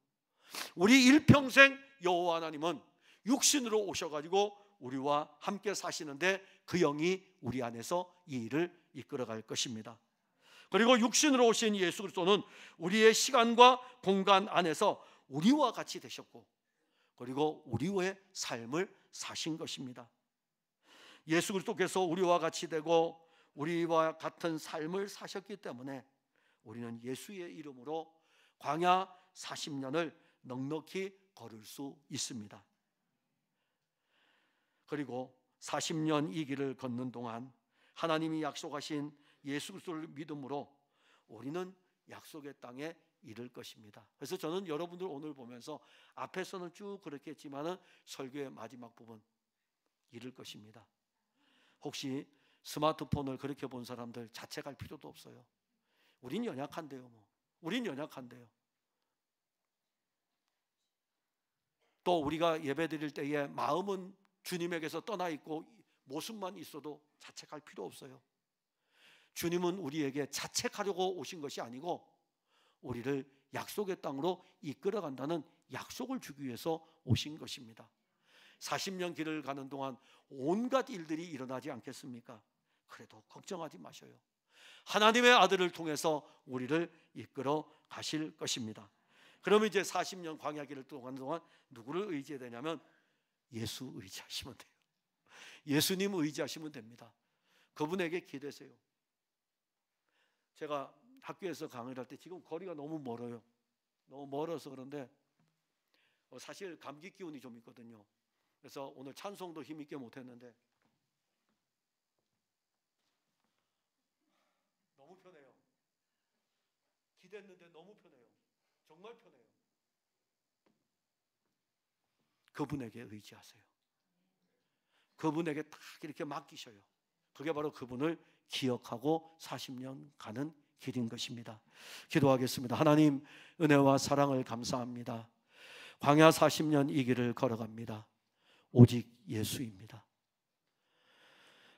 우리 일평생 여호와 하나님은 육신으로 오셔가지고 우리와 함께 사시는데 그 영이 우리 안에서 이 일을 이끌어갈 것입니다. 그리고 육신으로 오신 예수 그리스도는 우리의 시간과 공간 안에서 우리와 같이 되셨고, 그리고 우리의 삶을 사신 것입니다. 예수 그리스도께서 우리와 같이 되고 우리와 같은 삶을 사셨기 때문에 우리는 예수의 이름으로 광야 40년을 넉넉히 걸을 수 있습니다. 그리고 40년 이 길을 걷는 동안 하나님이 약속하신 예수 그리스도를 믿음으로 우리는 약속의 땅에 이를 것입니다. 그래서 저는 여러분들 오늘 보면서 앞에서는 쭉 그렇게 했지만은 설교의 마지막 부분 이를 것입니다. 혹시 스마트폰을 그렇게 본 사람들 자책할 필요도 없어요. 우린 연약한데요. 우린 연약한데요. 또 우리가 예배드릴 때에 마음은 주님에게서 떠나 있고 모습만 있어도 자책할 필요 없어요. 주님은 우리에게 자책하려고 오신 것이 아니고 우리를 약속의 땅으로 이끌어간다는 약속을 주기 위해서 오신 것입니다. 40년 길을 가는 동안 온갖 일들이 일어나지 않겠습니까? 그래도 걱정하지 마셔요. 하나님의 아들을 통해서 우리를 이끌어 가실 것입니다. 그러면 이제 40년 광야길을 가는 동안 누구를 의지해야 되냐면 예수 의지하시면 돼요. 예수님 의지하시면 됩니다. 그분에게 기대세요. 제가 학교에서 강의를 할 때 지금 거리가 너무 멀어요. 너무 멀어서 그런데 사실 감기 기운이 좀 있거든요. 그래서 오늘 찬송도 힘있게 못했는데 너무 편해요. 기댔는데 너무 편해요. 정말 편해요. 그분에게 의지하세요. 그분에게 딱 이렇게 맡기셔요. 그게 바로 그분을 기억하고 40년 가는 길인 것입니다. 기도하겠습니다. 하나님, 은혜와 사랑을 감사합니다. 광야 40년 이 길을 걸어갑니다. 오직 예수입니다.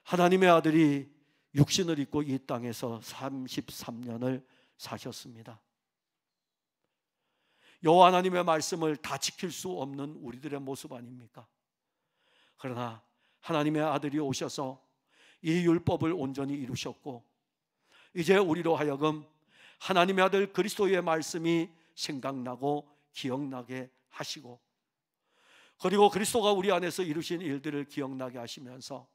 하나님의 아들이 육신을 입고 이 땅에서 33년을 사셨습니다. 여호와 하나님의 말씀을 다 지킬 수 없는 우리들의 모습 아닙니까? 그러나 하나님의 아들이 오셔서 이 율법을 온전히 이루셨고, 이제 우리로 하여금 하나님의 아들 그리스도의 말씀이 생각나고 기억나게 하시고, 그리고 그리스도가 우리 안에서 이루신 일들을 기억나게 하시면서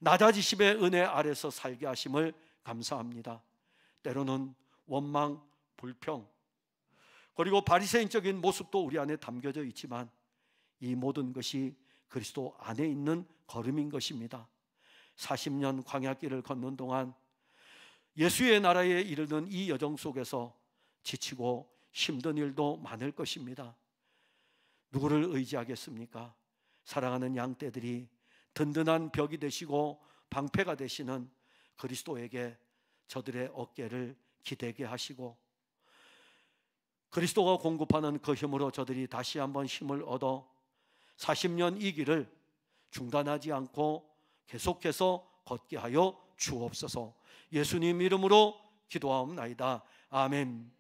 낮아지심의 은혜 아래서 살게 하심을 감사합니다. 때로는 원망, 불평, 그리고 바리새인적인 모습도 우리 안에 담겨져 있지만 이 모든 것이 그리스도 안에 있는 걸음인 것입니다. 40년 광야길을 걷는 동안 예수의 나라에 이르는 이 여정 속에서 지치고 힘든 일도 많을 것입니다. 누구를 의지하겠습니까? 사랑하는 양떼들이 든든한 벽이 되시고 방패가 되시는 그리스도에게 저들의 어깨를 기대게 하시고, 그리스도가 공급하는 그 힘으로 저들이 다시 한번 힘을 얻어 40년 이 길을 중단하지 않고 계속해서 걷게 하여 주옵소서. 예수님 이름으로 기도하옵나이다. 아멘.